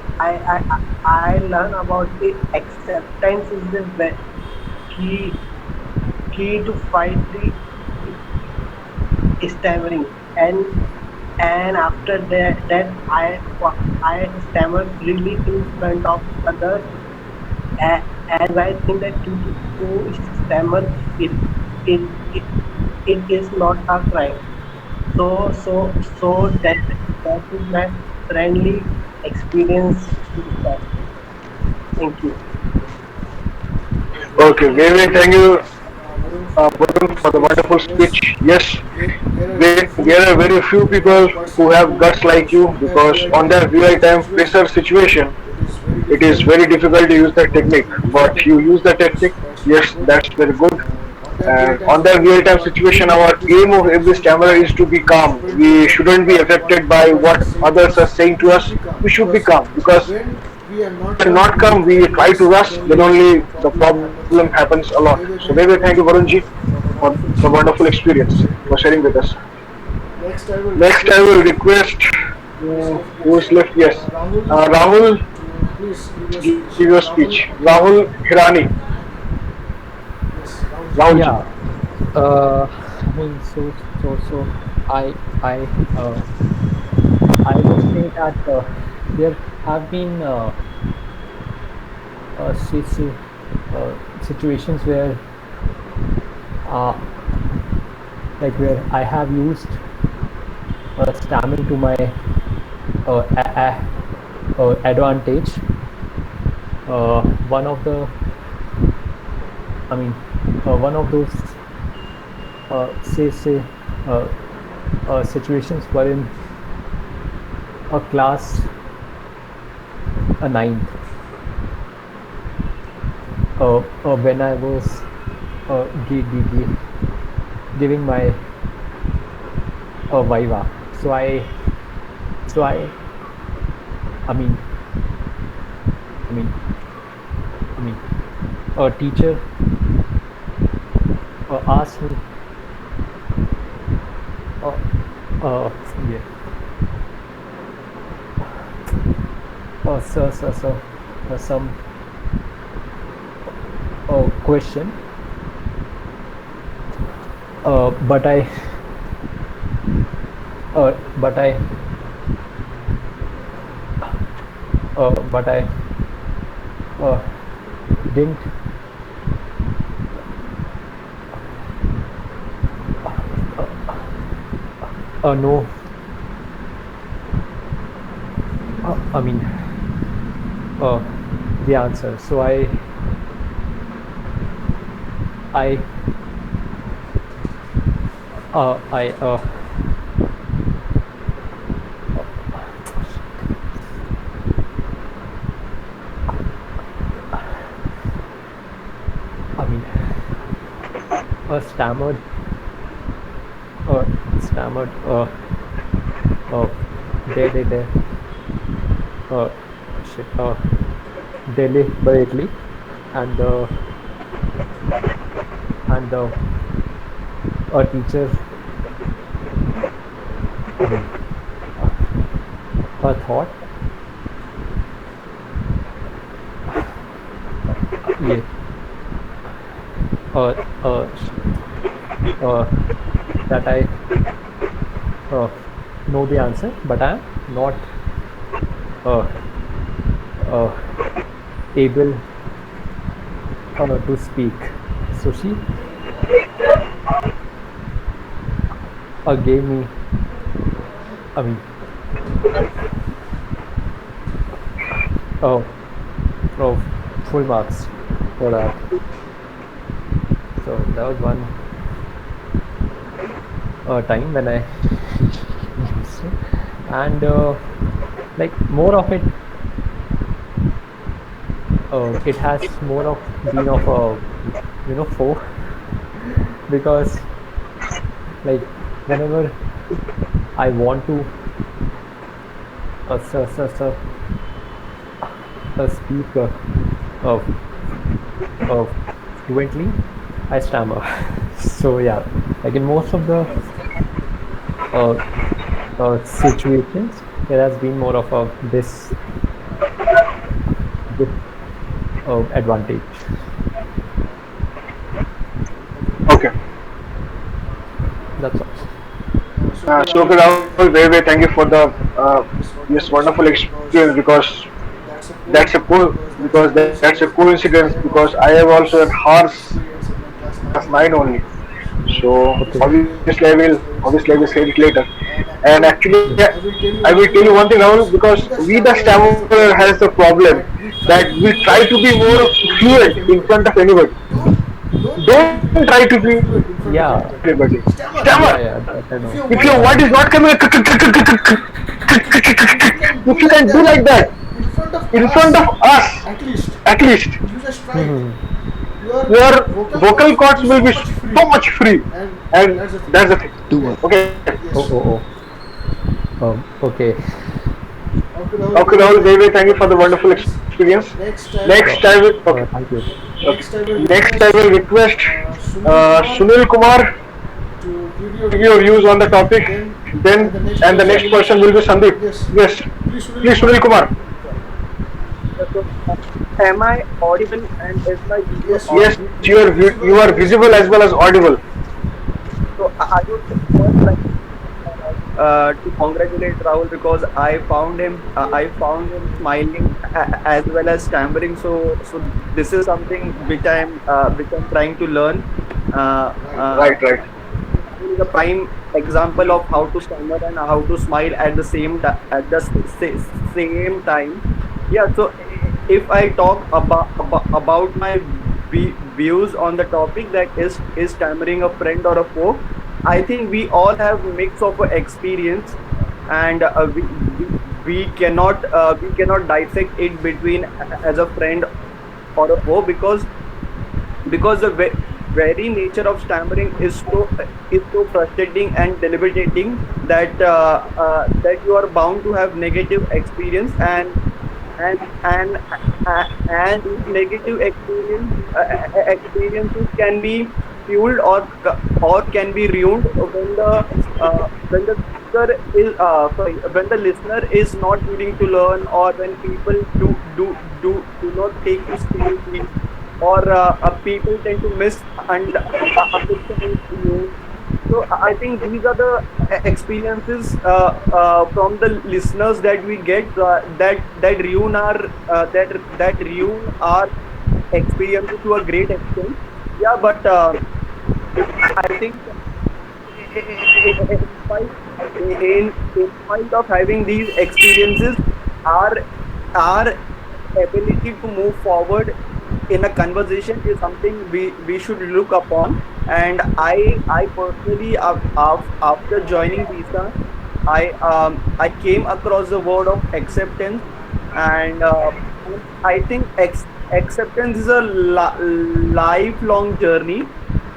learn about the acceptance is the key to fight the stammering. And after that I stammered freely in front of others, as I think that to stammer it is not a crime. So that is my friendly experience with that. Thank you. Okay, very, very thank you, Varun, for the wonderful speech. Yes, there are very few people who have guts like you, because on that real-time pressure situation, it is very difficult to use that technique. But you use the technique. Yes, that's very good. And on that real-time situation, our aim of every stammerer is to be calm. We shouldn't be affected by what others are saying to us. We should be calm, because when we are not calm, we try to rush, then only the problem happens a lot. So very, very thank you, Varunji, for the wonderful experience for sharing with us. Next, I will request who is left. Yes, Rahul, give your speech. Rahul Hirani. Rahul ji. Yeah. I mean, so I I would say that there have been situations where uh, like where I have used stammering to my advantage. One of the I mean one of those situations were in a class a ninth, when I was giving my viva. So I mean I mean I mean a teacher asked me yeah some question, but I uh, but I but I didn't know I mean the answer. So I I I mean stammered stammered they shit deliberately, and a teacher thought yeah uh, uh, that I know the answer, but I am not uh, able to speak. So she gave me I mean oh full marks for that. So that was one time when I used it, and like more of it it has more of been of a foe, because like whenever I want to speak fluently, I stammer. So yeah, like in most of the situations, there has been more of this advantage. Okay. That's all. So okay, Rahul, very thank you for the this wonderful experience, because that's a coincidence, because I have also had horse class 9 only. So Okay. obviously I will say it later. And actually, I will tell you one thing, Rahul, because we the stammerer has the problem that we try to be more fluent in front of anybody. Don't try to be Yeah, everybody. Stammer. yeah, that I know. If your Yeah. word is not coming, if you can do like that in front of us, at least your vocal cords will be so much free, and that's the thing. Okay. Okay. Okay, Rahul, very thank you for the wonderful experience. Next, Sure. I will. Okay. Thank you. Okay. Next, I will request Sunil Kumar to give your views on the topic. Then, and the next person will be Sandeep. Yes, please, Sunil Kumar. Am I audible and is my video Yes, audible? you are visible as well as audible. So I would first like to congratulate Rahul because I found him smiling as well as stammering. So this is something which I'm trying to learn. Uh, uh, Right, right. Rahul is a prime example of how to stammer and how to smile at the at the same time. Yeah. So if I talk about my views on the topic, that is stammering a friend or a foe, I think we all have mix of experience, and we cannot dissect it between as a friend or a foe, because the very nature of stammering is so frustrating and debilitating that you are bound to have negative experience, and and and these negative experiences can be fueled or can be ruined when the speaker is when the listener is not willing to learn, or when people do not take you seriously, or people tend to underestimate you. So I think these are the experiences from the listeners that we get, that ruin that ruin our experiences to a great extent. Yeah, but I think in spite of having these experiences, our our ability to move forward in a conversation is something we should look upon. And I personally, after joining Tisa, I came across the word of acceptance, and I think acceptance is a lifelong journey.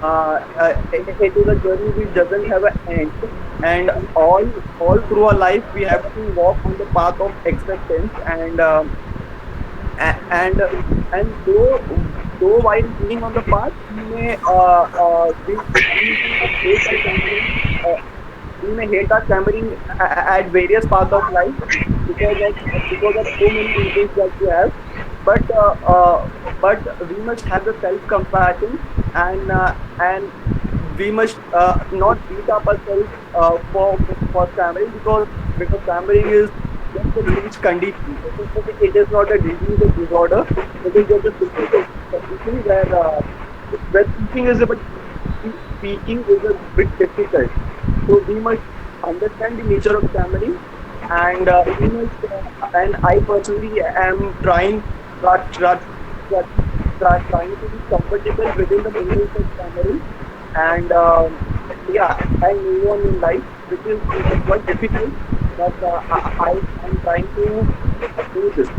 It is a journey which doesn't have an end, and all through our life we have to walk on the path of acceptance. A- and though while being on the path, we may hate our stammering, uh, we may hate our stammering at various parts of life, because of so many reasons that we have. But we must have the self compassion, and we must not beat up ourselves for stammering, because stammering is just a speech condition. It is not a disease or disorder. It is just a physical condition where speaking is a bit speaking is a bit difficult. So we must understand the nature of stammering, and and I personally am try, try, trying to be comfortable within the limits of stammering, and yeah, I move on in life, which is quite difficult, but I'm trying to do this.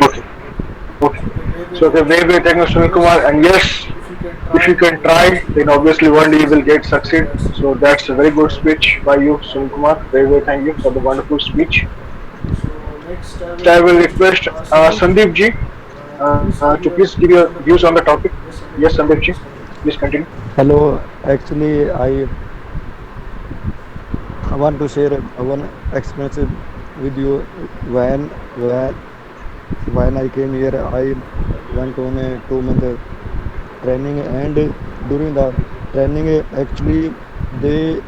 Okay. Okay. So Thank the you, way Sunil we thank Kumar. you, And Sunil yes, Kumar. And yes, if you can if you try, can then try, obviously then one day obviously you will one day get you will get succeed. succeed. That's a So very good that's a very speech good by you, speech by Sunil you, Kumar. Sunil Kumar. Very, very thank you for the wonderful speech. So next, I Next, will I will request request Sandeep ji Sandeep ji to to please please give give your your views views on on the the topic. topic. Yes, Sandeep Yes, ji, Sandeep ji, please continue. please continue. Hello, actually, I want to share one experience with you. When when when I came here, I went on a 2 month training, and during the training, actually, they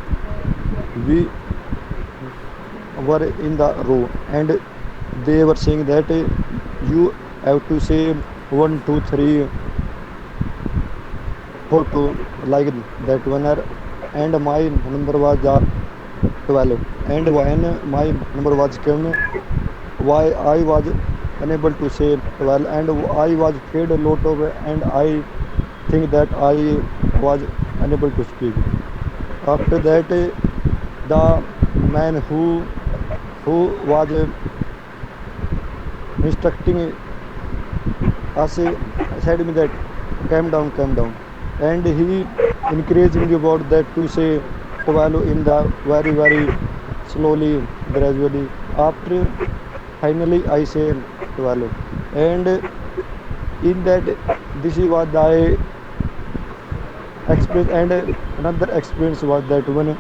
we were in the row, and they were saying that you have to say 1, 2, 3, 4, 2, like that one, and my number was 12, and when my number was came, why I was unable to say 12, and I was afraid a lot of, and I think that I was unable to speak. After that, the man who was instructing us said me that calm down, and he encouraged me about that to say 12 in the very slowly, gradually. After finally I say 12, and in that, this is what I experienced. And another experience was that when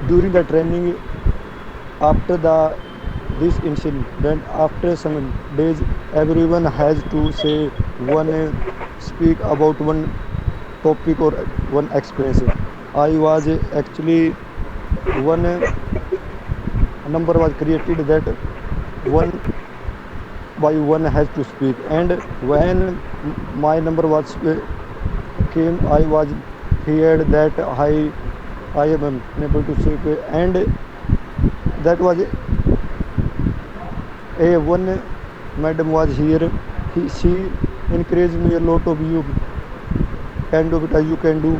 during the training, after the this incident, after some days, everyone has to say one speak about one topic or one experience. I was actually one number was created that one by one has to speak, and when my number was came, I was feared that I am unable to speak, and that was a one madam was here. She encouraged me a lot of you can do it, you can do.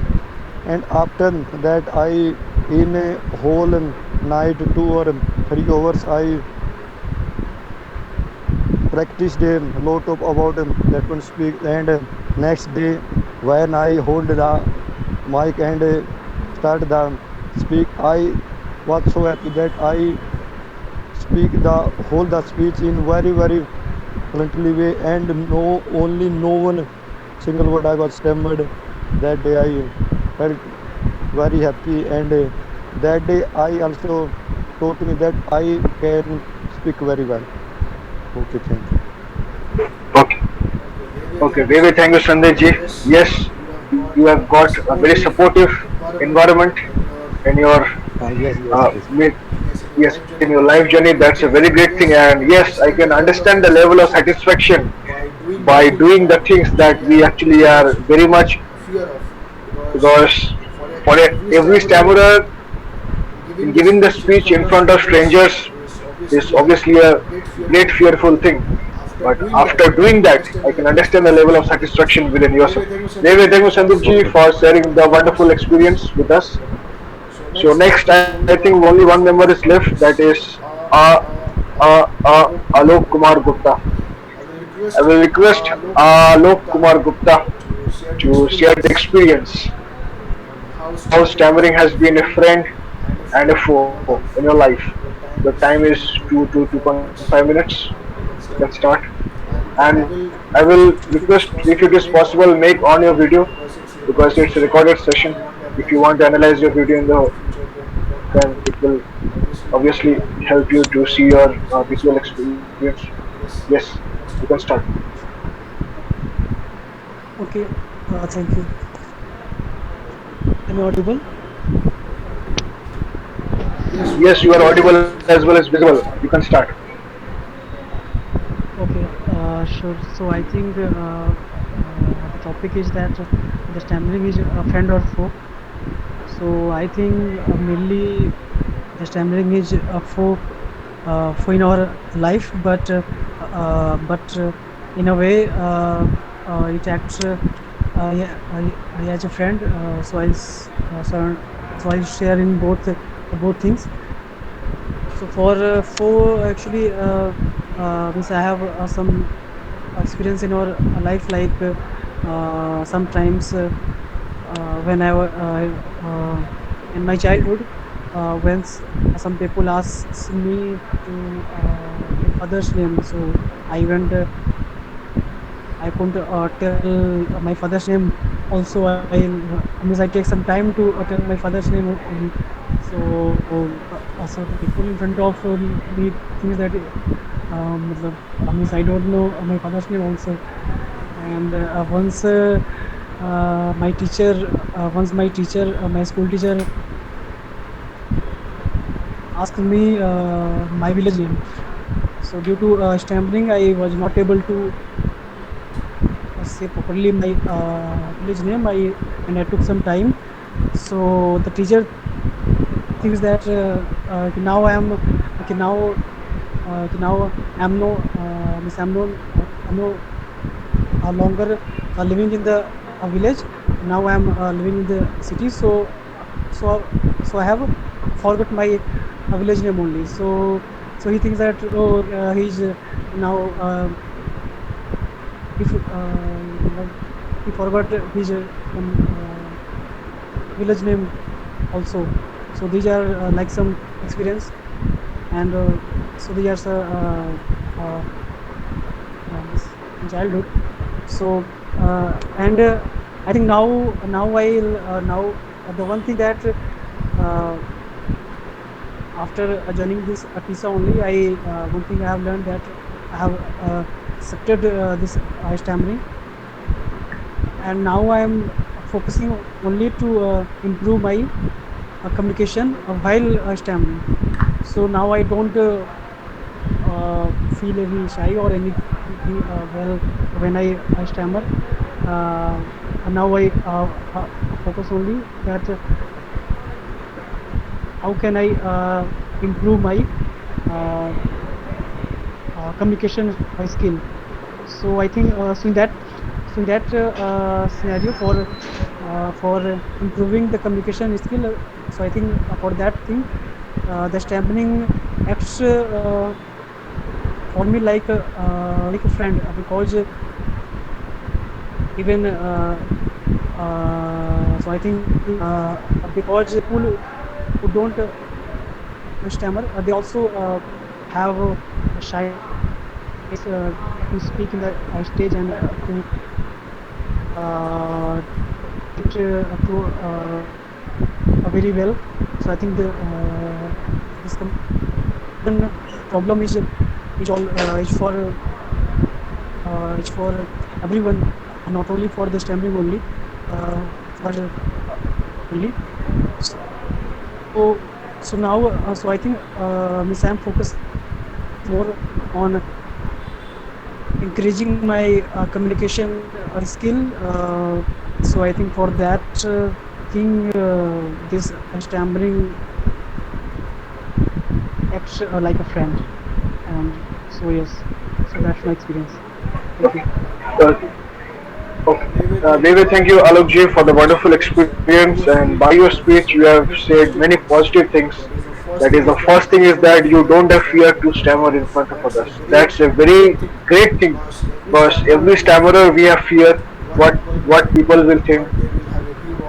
And after that, I in a whole night 2 or 3 hours I practiced a lot of about that one speak. And next day when I hold the mic and start the speak, I was so happy that I speak the whole the speech in very fluently way, and no only no one single word I was stammered. That day I felt very happy, and that day I also taught me that I can speak very well. Okay, thank you. Okay. Okay, very thank you, Sandeep ji. Yes, you have got a very supportive environment in your Yes, yes, yes. mid, yes, in your life journey. That's a very great thing, and yes, I can understand the level of satisfaction by doing the things that we actually are very much because for every stammerer in giving the speech in front of strangers is obviously a great fearful thing. But after doing that, I can understand the level of satisfaction within yourself. Anyway, thank you, Sandeep ji, for sharing the wonderful experience with us. So next, I think only one member is left. That is Alok Kumar Gupta. I will request Alok Kumar Gupta to share the experience how stammering has been a friend and a foe in your life. The time is 2 to 2.5 minutes. You can start. And I will request if it is possible make on your video because it's a recorded session. If you want to analyze your video in the then it will obviously help you to see your visual experience. Yes, you can start. Okay, thank you. Am I audible? Yes, you are audible as well as visible. You can start. Okay, sure. So I think the topic is that the stammering is a friend or foe. So I think mainly the stammering is a foe for in our life, but in a way it acts as a friend. So I'll share in both things. So for actually means I have some experience in our life, like sometimes when I was in my childhood, when some people asked me to my father's name, so I went. I couldn't tell my father's name. Also, I take some time to tell my father's name only. So the people in front of me thinks that I don't know my father's name also. And once my teacher, my school teacher asked me my village name. So due to stammering, I was not able to say properly my village name. I took some time. So the teacher thinks that now I am okay now I'm no means I'm no longer living in the village. Now I am living in the city. So I have forgot my village name only. So he thinks that he's now if he forgot his village name also. So these are like some experience, and so these are in childhood. So and I think now the one thing that after joining this Tisa only, one thing I have learned that I have accepted this stammering, and now I am focusing only to improve my communication while stammering. So now I don't feel any shy or anything well when I stammer. Uh, Now I focus only that how can I improve my uh, communication skill. So I think so in that scenario for improving the communication skill. So I think for that thing, the stammering acts for me like a friend, because even so I think because people who don't stammer, they also have a shyness to speak in the stage and to it to very well. So I think this problem is for everyone, not only for the stammering only, for only. So now, so I think Miss Sam focus more on increasing my communication skill. So I think for that thing, this stammering acts like a friend, and so yes, so that's my experience. Thank you. Okay. David, thank you, Alokji, for the wonderful experience. And by your speech, you have said many positive things. That is, the first thing is that you don't have fear to stammer in front of others. That's a very great thing, because every stammerer we have fear what people will think,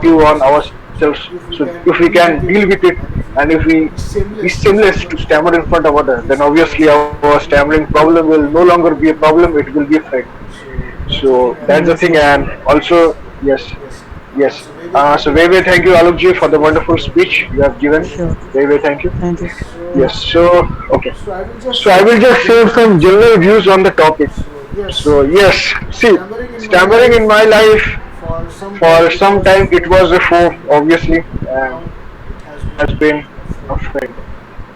view on ourselves. So if we can deal with it, and if we be shameless to stammer in front of others, then obviously our stammering problem will no longer be a problem. It will be a friend. So that's the thing, Yes, and also yes, yes. So very very thank you, Alokji, for the wonderful speech you have given. sure. Very very thank you. Thank you. Yes. Yes. So okay. So I will just So I share will some just share general some views. general views on the topic. So yes, So yes, see, stammering in my stammering in life my life for some time for it some was a time it foe, was a foe, and obviously, and now it has has been been a a friend. friend.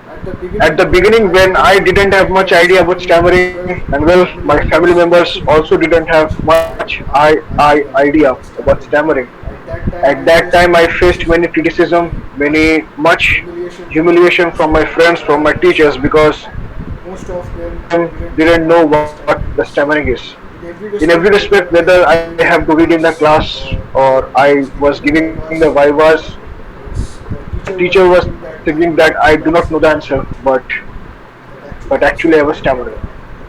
At the At the beginning, when beginning, I when didn't I have didn't much have idea much about idea about stammering, stammering, and well, and my well, family my family members members also didn't also have didn't have much much idea idea about about stammering. stammering. At that time, At I that faced time, I many faced many criticism, criticism, many much humiliation from my humiliation friends, from from my my friends, teachers, from my because teachers, because most of most them of them didn't know didn't know what the what the stammering is. stammering is. In every In every respect, respect, whether I whether have I to have read to in read the in the class class or or I I was was giving the giving the vivas, vivas, means the the teacher was teacher was thinking that I thinking do that not I know the do not know answer, the answer, but but actually actually I I was was stammerer. stammerer.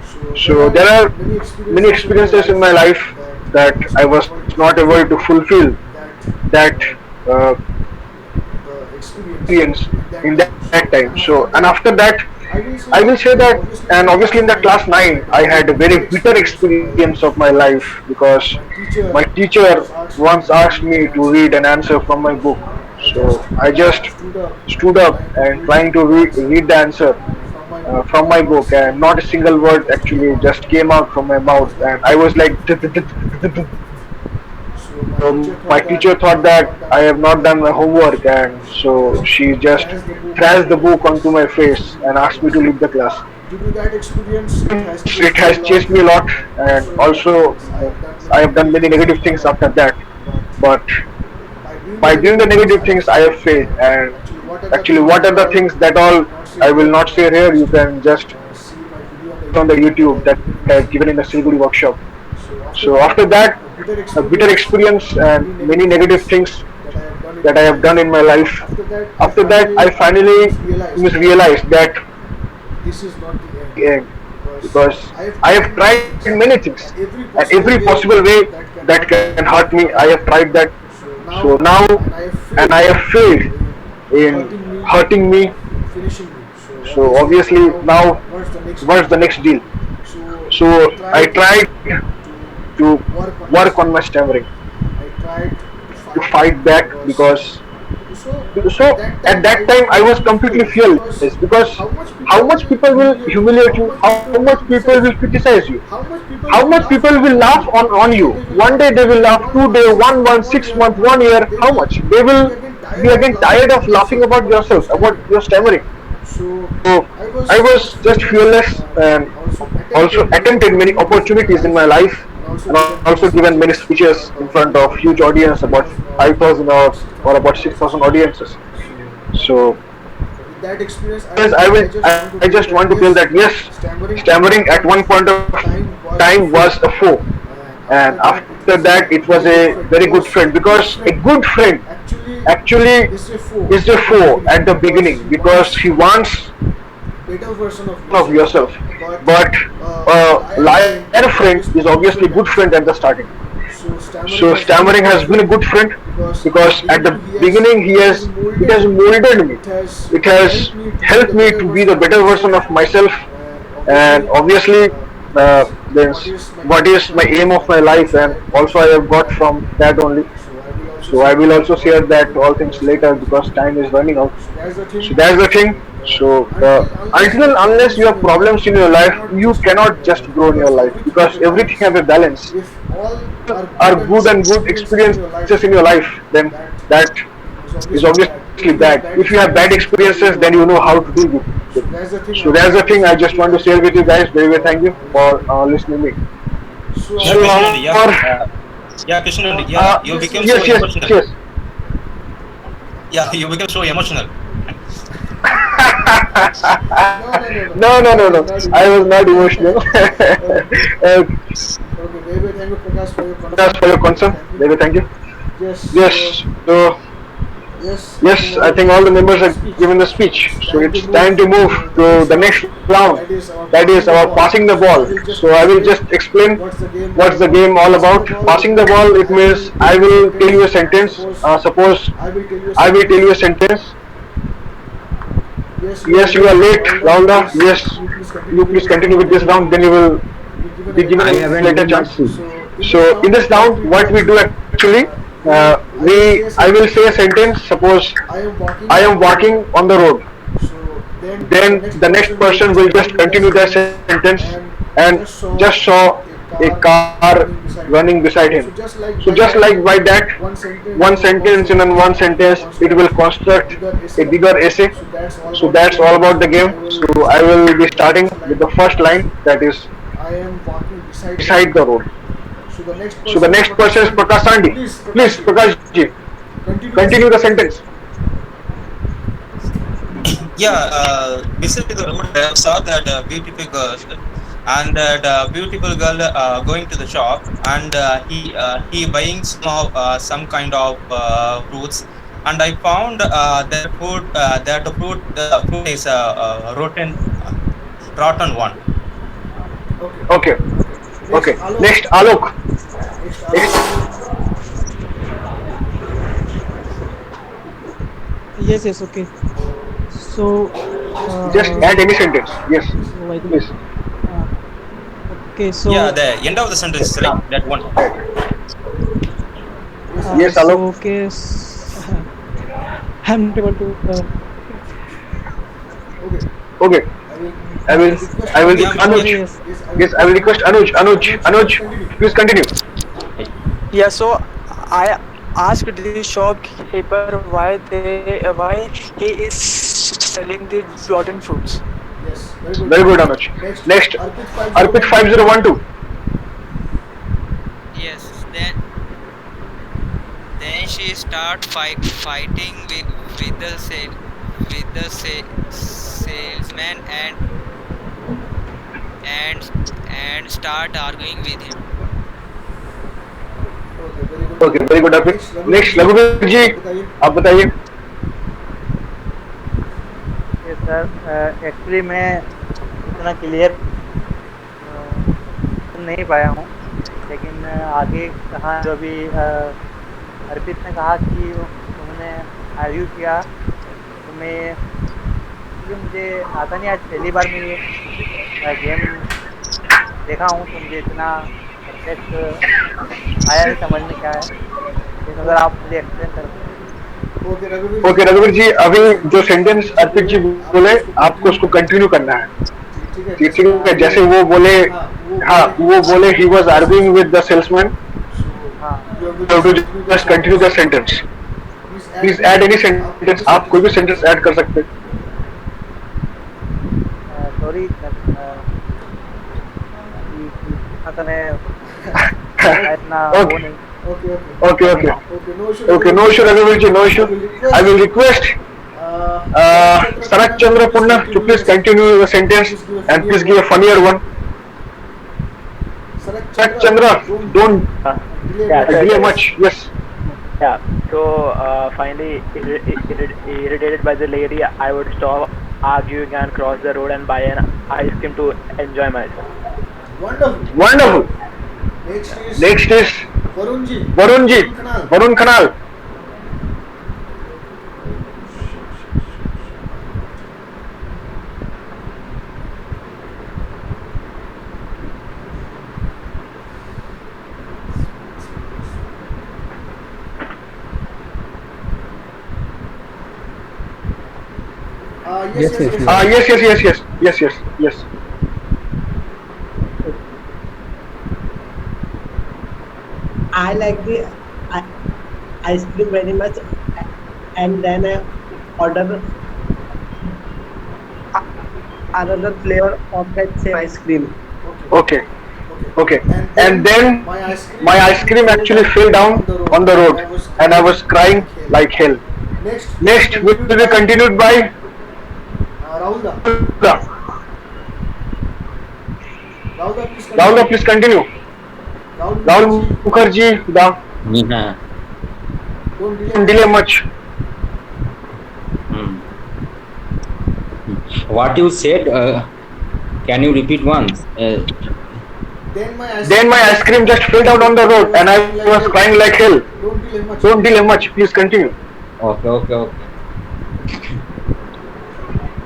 So there So are there are many many experiences in my experiences in life my life that I that was I not was able to not able fulfill to fulfill that that uh, experience experience in that in time. that So time. and So after and that, after that, I will say I will that say that, obviously in and the obviously class in the 9 class I had 9, a I very had a bitter very bitter experience of my experience life, of my life because because my teacher my teacher once asked me once to asked read an me to answer read from an my book. answer from my book. So I just So I just stood up stood and up trying to and trying to read the answer read the answer from my book, from and my not a book, single and not a word single word just came actually out just from my came mouth. out from my I was mouth, like, and I was like, so my so teacher my thought that teacher I thought have that not done I my have not homework, done my homework, so and she so just she just thrashed the book thrashed onto the my book onto face my and asked me face to and leave the asked me class. to leave the class. Due to that experience, it has It changed me a has lot, chased me a lot, and and also also I have done I many have done negative many things negative after things that. after that. But But by doing the by doing the negative things, negative I have things, I have failed. failed. And And actually, actually, what what are are the the things things that that all all I will not say I will here? You not say can here? You just can just see my video on the on the YouTube that I YouTube have that given in I the have given in the Siliguri Siliguri workshop. workshop. So after So that, after that, a bitter a bitter experience experience and and many many negative negative things things that I have done in that my I have life. done in my life. After that, I After that, I finally finally realized that realized that this is not the end, the end, because because I have I have tried many tried things, many things, and every and possible every way possible way that can that hurt me, can I hurt have me, I tried have that. tried that. So So now, now, and I have and failed I have failed in in hurting me, hurting me. in finishing me. So So obviously obviously now, now, what's the next what's deal? the next deal? So I So I tried tried to to work on my work on my stammering. stammering, I tried to to fight back, fight back, because because so so at that at time I that was time I was completely completely fearless, because fearless, because how much how much people will humiliate you, how much people will criticize you, how much people will laugh on you. One day they will laugh, 2 day, 1 month, 6 months, 1 year. How much they will be again tired of laughing about yourself, about your stammering. So I was just fearless and also attempted many opportunities in my life, and also given many speeches in front of huge audience, about 5,000 or about 6,000 audiences. So yes, I just want to feel that yes, stammering at one point of time was a foe, and after that it was a very good friend, because a good friend actually is the foe at the beginning, because he wants better version of yourself. But liar friend is obviously good friend at the starting. So stammering has been a good friend, because at the beginning it has molded me. It has helped me to be the better version of myself, and obviously then what is my aim of my life, and also I have got from that only. So I will also share that all things later, because time is running out. So that's the thing. So until and unless you have problems in your life, you cannot just grow in your life, because everything has a balance. If all are good and good experiences in your life, then that is obviously bad. If you have bad experiences, then you know how to deal with it. So that's the thing I just want to share with you guys. Very very thank you for listening me. Yeah, So Krishnendu. Yeah, yeah, Krishnendu. Yeah, you yes, became yes, so yes, emotional. yes. Yeah, you became so emotional. No, no, no, no. I was not emotional. Prakash, for your concern. Very thank you. Yes. So yes, I think all the members are given the speech. So it's time to move to the next round. That is our passing the ball. So I will just explain what's the game all about. Passing the ball, it means I will tell you a sentence. Suppose I will tell you a sentence. Yes, you are late, Raunda. Yes, you please continue with this round. Then you will be given I a haven't later done my chance. speech. So in this round, what we do actually, I will say a sentence. Suppose I am walking on the road. Then the next person will just continue their sentence and just saw a car running beside him. So just like by that, one sentence in and one sentence, it will construct a bigger essay. So that's all about the game. So I will be starting with the first line, that is I am walking beside the road. So the next person is Prakash Sandi. Please, Prakash ji, continue the sentence. Yeah, beside the road, I saw that beautiful girl, and that beautiful girl going to the shop, and he buying some kind of fruits, and I found that fruit is rotten one. Okay, okay. Next, Alok. Yes, yes, okay. So, Just add any sentence. Yes, so I think, please. uh, okay. Yeah, So, the end of the sentence, right? That one. Yes, Alok. so okay. I'm not able to. Okay. I will. I will. Yeah, Anuj. Okay, yes. Yes, I will request Anuj. Anuj. Please continue. Yeah, so I asked the shopkeeper why he is selling the rotten fruits. Very good, Anuj. Next, Arpit 5012. Yes, then she start fighting with the salesman and and start arguing with him. Okay, very good, Arpit. Next, Raghuveer ji, आप बताइए. Okay sir, actually मैं उतना clear सुन नहीं पाया हूँ, लेकिन आगे कहा जो भी अर्पित ने कहा कि उन्होंने आर्ग्यू किया, तो मैं एक्चुअली मुझे आता नहीं, आज पहली बार मैं ये गेम देखा हूँ, तो मुझे इतना परफेक्ट आया नहीं समझ में क्या है, लेकिन अगर आप मुझे एक्सप्लेन कर दें. ओके रघुवीर जी, अभी जो सेंटेंस अर्पित जी बोले आपको उसको कंटिन्यू करना है। ठीक है, जैसे वो बोले, हाँ वो बोले he was arguing with the salesman, हाँ you have to just continue the sentence. Please add any sentence, आप कोई भी सेंटेंस ऐड कर सकते हैं। सॉरी सर, कि इतना समय मेरा इतना वो नहीं। Okay okay okay, no issue रघुवीर ji, no issue. I will request Sarat Chandra Punna to please continue the sentence and please give a funnier one. Sarat Chandra, don't Yeah, sir, delay sir. much. Yes. Yeah. So finally, irritated by the lady, I would stop arguing and cross the road and buy an ice cream to enjoy myself. Wonderful. Next is Varun ji, Varun Khanal. Yes, yes, yes. Yes. I like the ice cream very much, and then I order another flavor of that same ice cream. Okay. And then my ice cream actually fell down on the road, and I was crying like hell. Next will be continued by Rahul, please continue. Rahul Mukherjee, Yeah. don't delay much. Hmm. What you said, can you repeat once? Then my ice cream just fell down on the road, and I was crying like hell. Don't delay much. Please continue. Okay.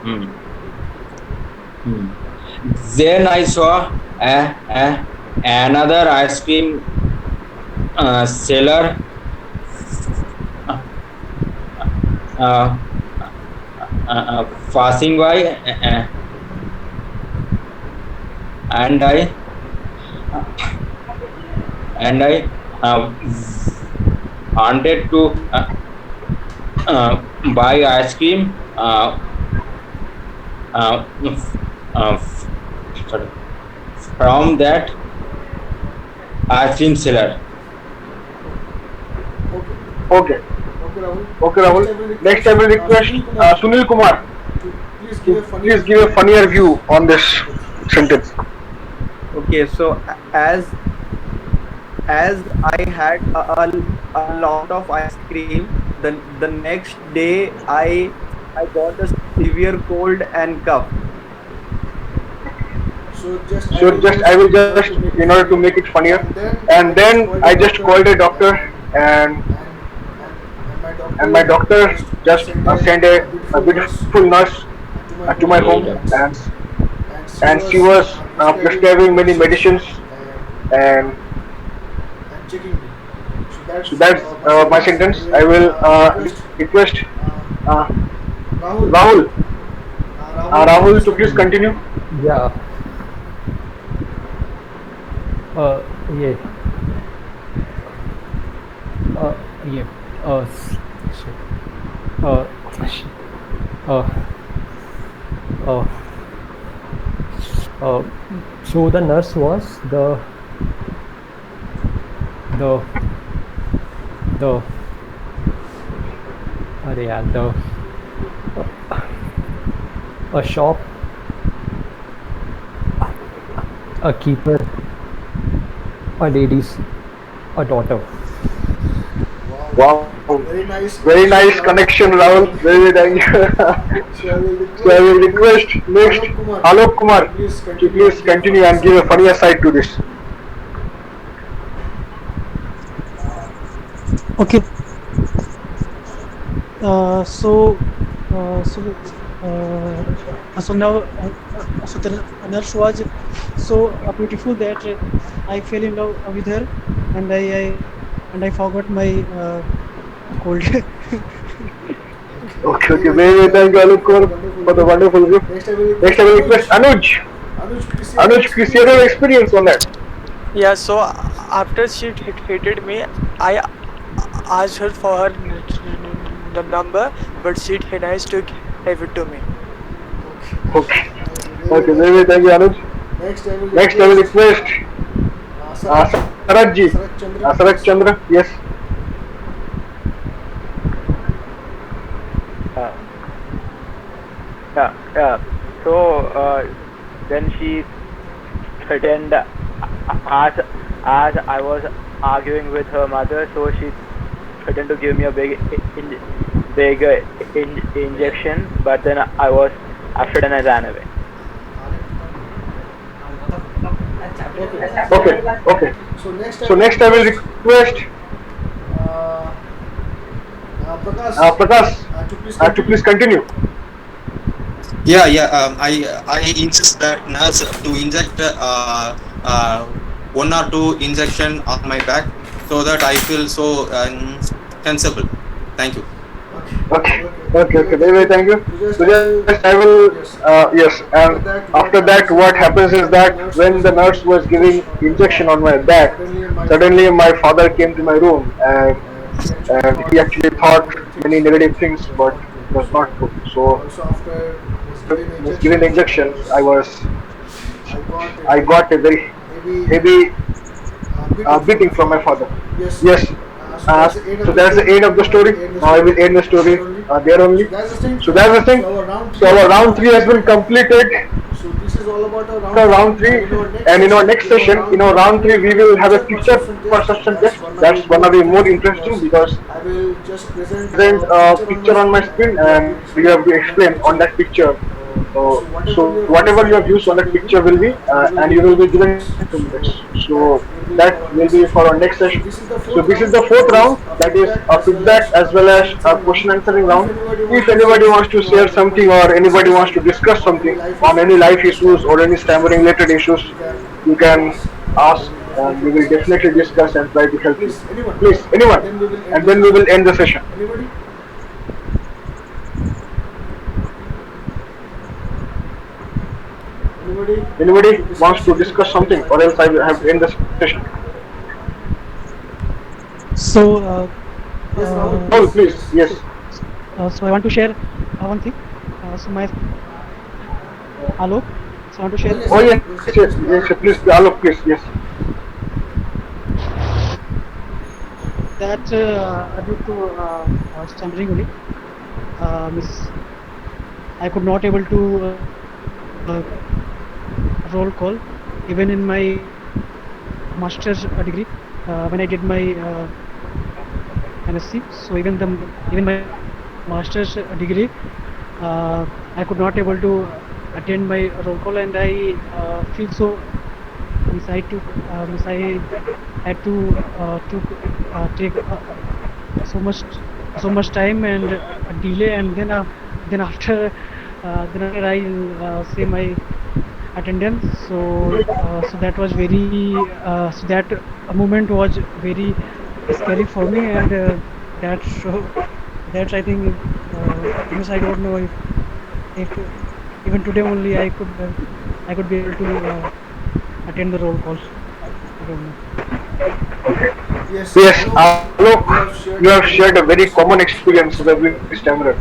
Hmm. Hmm. Then I saw another ice cream seller uh, passing by, and I wanted to buy ice cream sorry, from that ice cream seller. Okay, Rahul. Next I will request Sunil Kumar to please give a funnier view on this sentence. Okay, so as I had a lot of ice cream, the next day I got a severe cold and cough. So I will just, in order to make it funnier, and then I just called a doctor, and my doctor just sent a beautiful nurse to my home, and she was prescribing many medicines, and so that's my sentence. I will request Rahul to please continue. Yeah. Yeah. Yeah. Shit. Shit. Uh, so the nurse was the अरे यार a shop, a keeper, a lady's, a daughter. Wow, very nice connection, Rahul. Very nice. So I will request next Alok Kumar to please continue and give a funnier side to this. Okay. So now so the nurse was so beautiful that I fell in love with her, and I forgot my cold. Okay, okay. Very, very thank you, Alok, for the wonderful gift. Next, I will request Anuj. Anuj, please share your experience on that. Yeah, so after she hated me, I asked her for her the number, but she denies to give it to me. Okay. Okay, very, very thank you, Anuj. Next, I will request Sarat ji. Sarat Chandra, yes. Uh, yeah, yeah. So then she threatened as I was arguing with her mother, so she threatened to give me a big injection, but then I was afraid and I ran away. Okay, okay. So next, I will request uh, Prakash to please continue. Yeah, yeah. I insist that nurse to inject one or two injection on my back so that I feel so sensible. Thank you. Okay, okay, okay. Very, very thank you. So just I will, yes, and after that, what happens is that when the nurse was giving injection on my back, suddenly my father came to my room and he actually thought many negative things, but it was not true. So after he was giving the injections, I got a very heavy beating from my father. Yes. So that's the end of the story. Now I will end the story there only. So that's the thing. So our round three has been completed. So round three, and in our next session, in our round three, we will have a picture perception test. That's gonna be more interesting because I will present a picture on my screen, and you have to explain on that picture. So whatever you have used on that picture will be, and you will be given 2 minutes. So that will be for our next session. So this is the fourth round, that is a feedback as well as a question answering round. If anybody wants to share something or anybody wants to discuss something on any life issues or any stammering related issues, you can ask and we will definitely discuss and try to help you. Please, anyone, and then we will end the session. Anybody wants to discuss something, or else I will have to end the session. So, Oh, please, yes. so I want to share one thing. So my hello. So I want to share. Oh yes, yes, yes, please, Alok, please, yes. That due to stammering only, miss, I could not able to roll call even in my master's degree when I did my MSc. So even my master's degree, I could not able to attend my roll call, and I feel so. I had to take so much time and delay, and then after I say my attendance. So that was very so that moment was very scary for me, and that's I think because I don't know if even today only I could be able to attend the roll call. I don't know. Yes, Alok, you have shared a very common experience with every stammerer.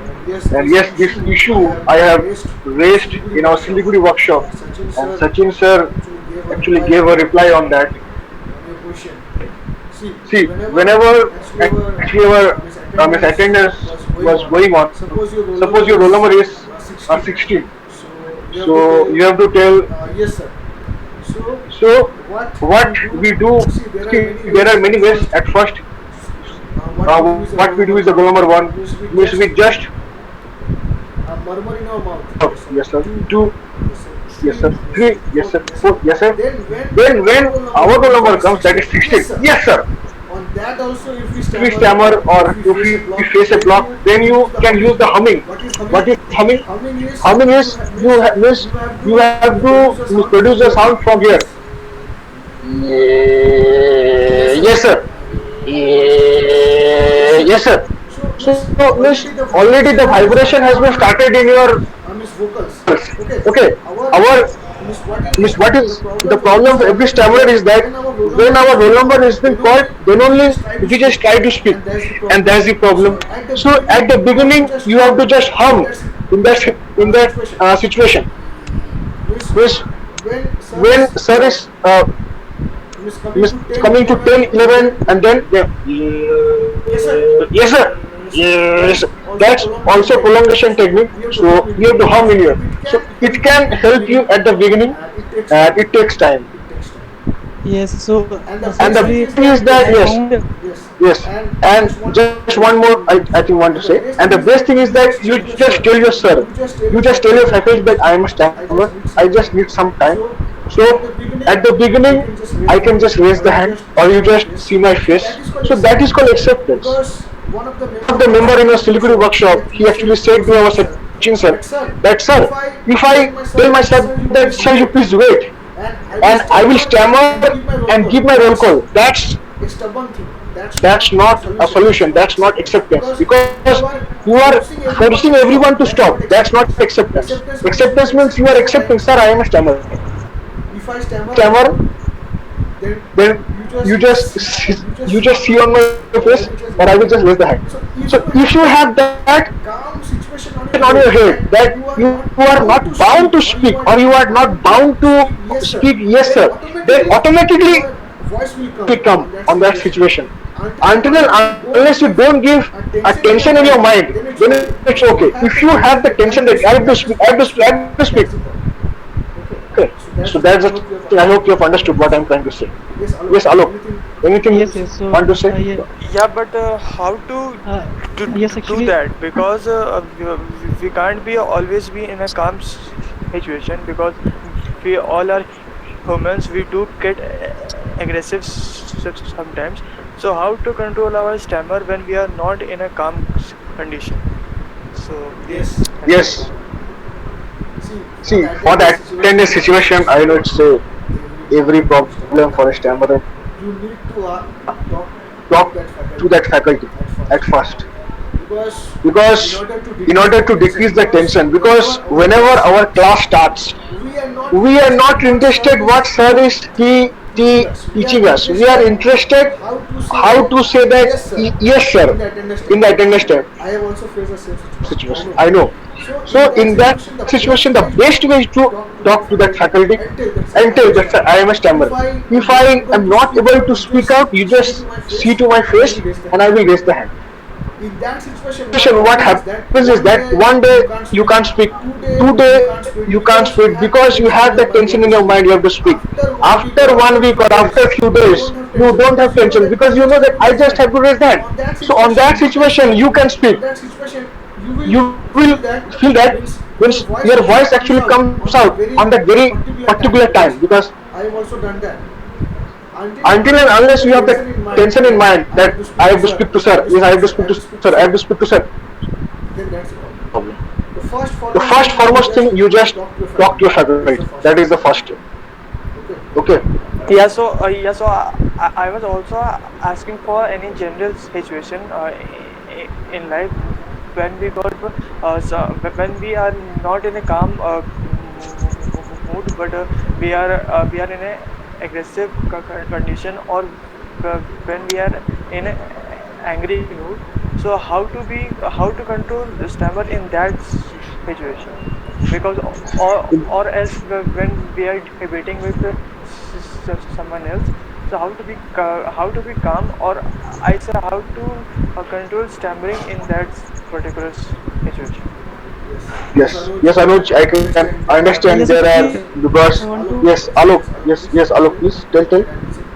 And yes, this issue I have raised in our Siliguri workshop, and Sachin sir actually gave a reply on that. See, whenever actually our Miss attendance was going on, suppose your roll number is 16, so you have to tell. So what we do, see, there are many ways. At first, what we do is the goal number one means we just yes sir, two, yes sir, three, yes sir, four, yes sir. Then when our goal number comes, that is 16, yes sir. If we stammer or if we face a block, then you can use the humming. What is humming? Humming is means you have to produce a sound from here. Yes sir. Yes sir. So means already the vibration has been started in your vocals. Okay. Our means what is the problem for every stammerer is that when our roll number has been called, then only we just try to speak, and that's the problem. So at the beginning, you have to just hum in that situation. Means when sir is means coming to 10, 11, and then yeah, yes sir, yes. That's also prolongation technique. So you have to hum in here. So it can help you at the beginning, and it takes time. Yes, so And the actually best thing is that I yes, found yes. And just one more, I think want to say. And the best thing is that you just tell your sir, you just tell your faculty that I am a stammer. I just need some time. So at the beginning, I can just raise the hand, or you just see my face. So that is called acceptance. One of the member in a Silicon workshop, he actually said to our teaching sir that sir, if I tell my sir that sir you please wait, and I will stammer and give my roll call. That's not a solution. That's not acceptance, because you are forcing everyone to stop. That's not acceptance. Acceptance means you are accepting, sir, I am a stammerer. If I stammer, then you just see on my face, or I will just raise the hand. So if you have that calm situation on your head, that you are not bound to speak, or you are not bound to speak yes sir, then automatically voice will come on that situation. Until and unless you don't give a tension in your mind, then it's okay. If you have the tension that I have to speak, I have to speak, I have to speak, okay. So that's the thing. I hope you have understood what I'm trying to say. Yes, Alok. Anything you yes, yes. So want to say? yeah, Yeah, but how to yes, do actually, that? Because we can't be always be in a calm situation, because we all are humans. We do get aggressive sometimes. So how to control our stammer when we are not in a calm condition? So please Yes. explain. See, for the attendance situation, I know it's every problem for a stammerer. You need to talk to that faculty at first, because in order to decrease the tension, because whenever our class starts, we are not interested what sir is teaching us. We are interested how to say that yes sir in the attendance time. I have also faced the same situation, I know. So in that situation, the best way is to talk to that faculty and tell that sir, I am a stammerer. If I am not able to speak out, you just see to my face and I will raise the hand. In that situation, what happens is that one day you can't speak, 2 day you can't speak, because you have that tension in your mind. You have to speak. After 1 week or after a few days, you don't have tension, because you know that I just have to raise that. So on that situation, you can speak. You will feel that when your voice actually comes out on that very particular time, because I have also done that. Until and unless you have the tension in mind that I have to speak to sir, yes I have to speak to sir, I have to speak to sir, then that's the problem. The first foremost thing, you just talk to your faculty. That is the first step. Okay. I was also asking for any general situation in life when we got when we are not in a calm mood, but we are in a aggressive condition, or when we are in a angry mood. So how to control the stammer in that situation? Because or else when we are debating with someone else, so how to be calm, or I say how to control stammering in that particular situation. Yes, Anuj, I understand there yes, are, actually, because I want to. yes, Alok, yes, Alok, please tell.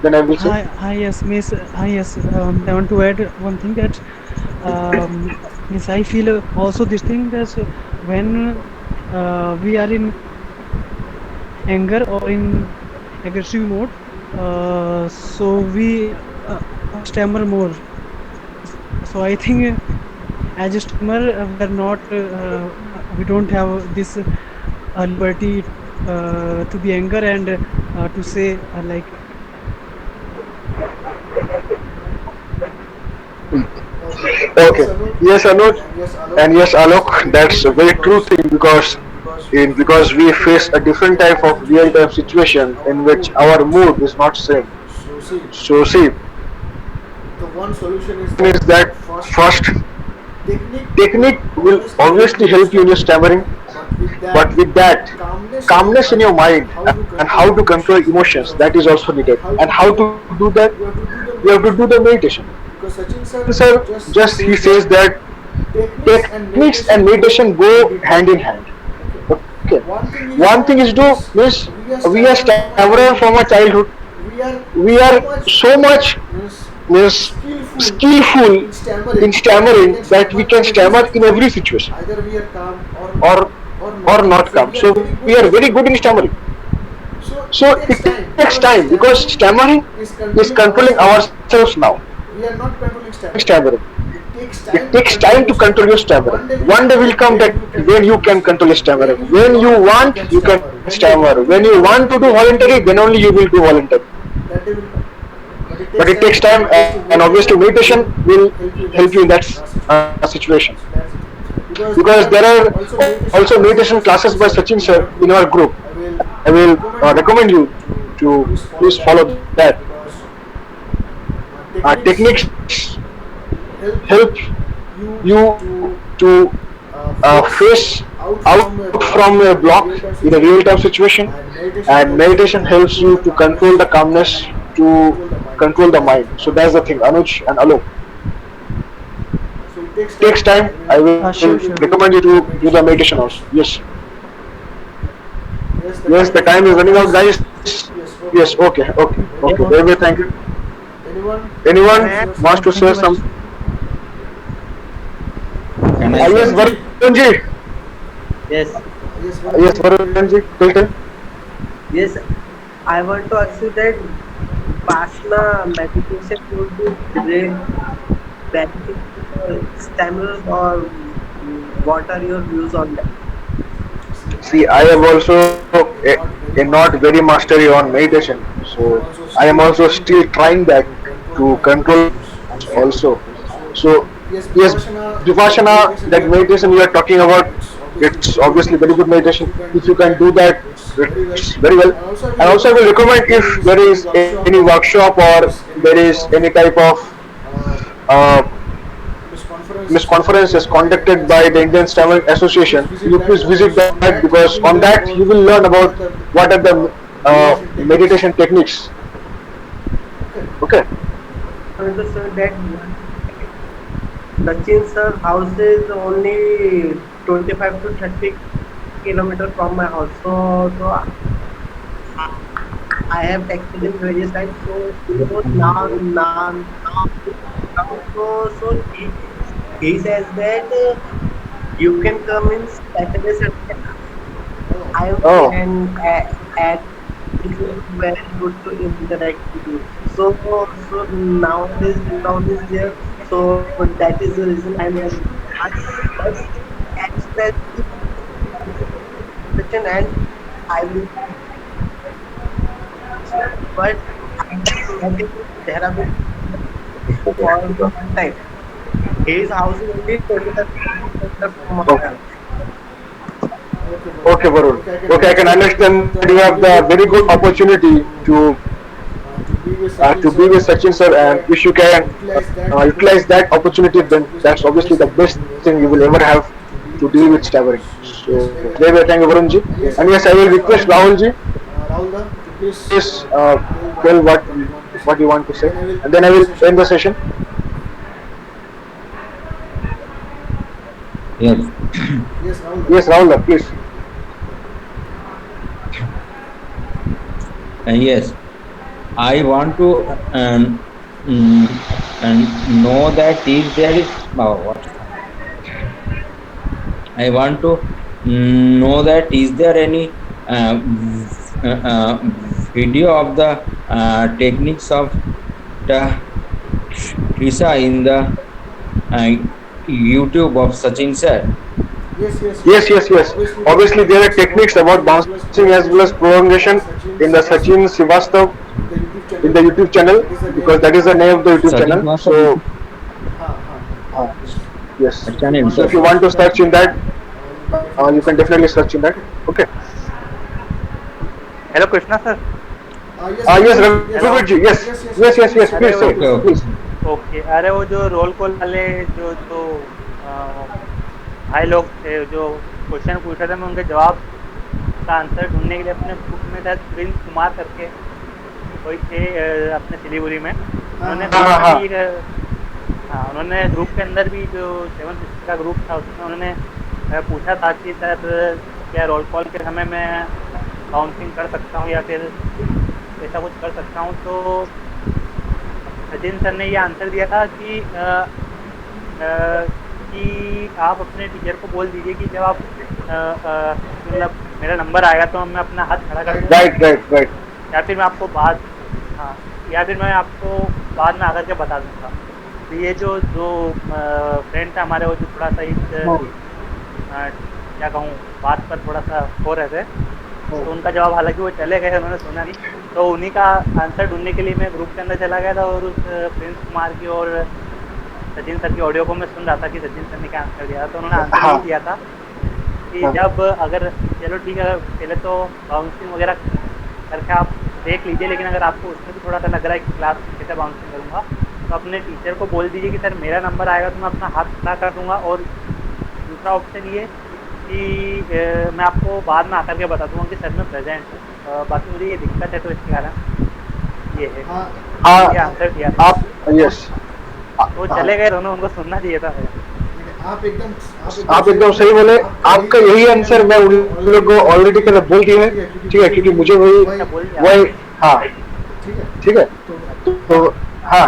Then I will say. Yes, Miss. Yes, I want to add one thing that Miss, I feel also this thing that when we are in anger or in aggressive mode, so we stammer more. So I think as a stammer, we are not, we don't have this liberty to be anger and to say like Okay. Yes, Anuj, and yes, Alok. That's a very true thing because we face a different type of real time situation in which our mood is not same. So see, the one solution is that first technique will obviously help you in your stammering, but with that calmness in your mind and how to control emotions, that is also needed. And how to do that? You have to do the meditation. Because Sachin sir just he says that techniques and meditation go hand in hand. Okay. One thing is do means we are stammerer from our childhood. We are so much means skillful in stammering that we can stammer in every situation, or not calm. So we are very good in stammering. So it takes time because stammering is controlling ourselves now. We are not controlling stammering. It takes time to control your stammering. One day will come that when you can control your stammering. When you want, you can stammer. When you want to do voluntary, then only you will do voluntary. But it takes time, and obviously meditation will help you in that situation. Because there are also meditation classes by Sachin sir in our group. I will recommend you to please follow that. Techniques help you to face out from a block in a real time situation, and meditation helps you to control the calmness, to control the mind. So that's the thing, Anuj and Alok. It takes time. I will Sure, sure. recommend you to do the meditation also. Yes. Yes, the time is running out, guys. Yes, okay. Very well, thank you. Anyone wants to say some? Can I Yes, say? Varunji. Yes, Yes, Varunji. Tell. yes. I want to ask you that Pasna meditation would be great benefit for stammerers, or what are your views on that? See, I am also a not very mastery on meditation, so I am also still trying that to control my moods also. So yes, Vipassana, that meditation you are talking about, it's obviously very good meditation. If you can do that, it's very well. And also I will recommend if there is any workshop or there is any type of uh, Miss conference is conducted by the Indian Tamil Association, you please visit that because on that you will learn about what are the meditation techniques. Okay. I understood that Sachin sir house is only 25 to 30 kilometers from my house. So I have texted him various times. So he says that you can come in Saturday, Sunday. I am free, Oh, and it will be very good to interact with you. So nowadays there. So that is the reason I am very much express question, and I will. But I have met him in Dehradun for one time. His house is only 25 kilometers from my house. okay, Varun. Okay, I can understand that you have the very good opportunity to be with Sachin sir, and if you can utilize that opportunity, then that's obviously the best thing you will ever have to deal with stammering. So, very well, thank you, Varunji. And yes, I will request Rahulji to please tell what you want to say, and then I will end the session. Yes. Yes, Rahul, please. Yes. I want to mm, know that is there is what I want to know that is there any video of the techniques of the Tisa in the uh, YouTube of Sachin sir. Yes. Obviously, there are techniques about bouncing as well as prolongation in the Sachin Srivastav in the YouTube channel because that is the name of the YouTube Sachin channel. Master. So Yes. That's an So if you interesting. want to search in that, you can definitely search in that. Okay. Hello Krishna sir. Yes, hello. Raghuveer ji. Yes. अरे Please वो say. Okay, okay. Please. Okay, अरे वो जो roll call वाले जो जो भाई लोग थे जो क्वेश्चन पूछ रहे थे, मैं उनके जवाब का आंसर ढूंढने के लिए अपने ग्रुप में शायद प्रिंस कुमार करके कोई थे अपने सिलीगुड़ी में, उन्होंने ग्रुप में भी हाँ, उन्होंने ग्रुप के अंदर भी जो 7 सिस्टर का ग्रुप था उसमें उन्होंने पूछा था कि सर क्या रोल कॉल के समय में बाउंसिंग कर सकता हूँ या फिर ऐसा कुछ कर सकता हूँ। तो सचिन सर ने ये आंसर दिया था कि आप अपने टीचर को बोल दीजिए कि जब आप मतलब मेरा नंबर आएगा तो मैं अपना हाथ खड़ा कर दूँगा। Right. या फिर मैं आपको हाँ, या फिर मैं आपको बाद में आकर के बता दूँगा। तो ये जो फ्रेंड था हमारे, वो जो थोड़ा सा क्या कहूँ, बात पर थोड़ा सा हो रहे थे, तो उनका जवाब, हालांकि वो चले गए, उन्होंने सुना नहीं, तो उन्हीं का आंसर ढूंढने के लिए मैं ग्रुप के अंदर चला गया था और उस प्रिंस कुमार की और सचिन सर की ऑडियो को मैं सुन रहा था कि सचिन सर ने क्या आंसर दिया था। तो उन्होंने आंसर यही दिया था कि जब अगर, चलो ठीक है, पहले तो बाउंसिंग वगैरह करके आप देख लीजिए, लेकिन अगर आपको उसमें भी थोड़ा सा लग रहा है कि क्लास में कैसे बाउंसिंग करूँगा, तो अपने टीचर को बोल दीजिए कि सर मेरा नंबर आएगा तो मैं अपना हाथ खड़ा कर दूँगा। और दूसरा ऑप्शन ये कि मैं आपको बाद में आकर के बता दूँगा कि सर मैं प्रेजेंट हूँ, बाकी मुझे ये दिक्कत है तो इसके कारण ये है। ये आंसर दिया था आप यस तो चले गए दोनों, उनको सुनना चाहिए था। आप एकदम सही बोले। आपका यही आंसर मैं उन लोगों को ऑलरेडी पहले बोल दिया है, ठीक है, क्योंकि मुझे वही हाँ, ठीक है। तो हाँ,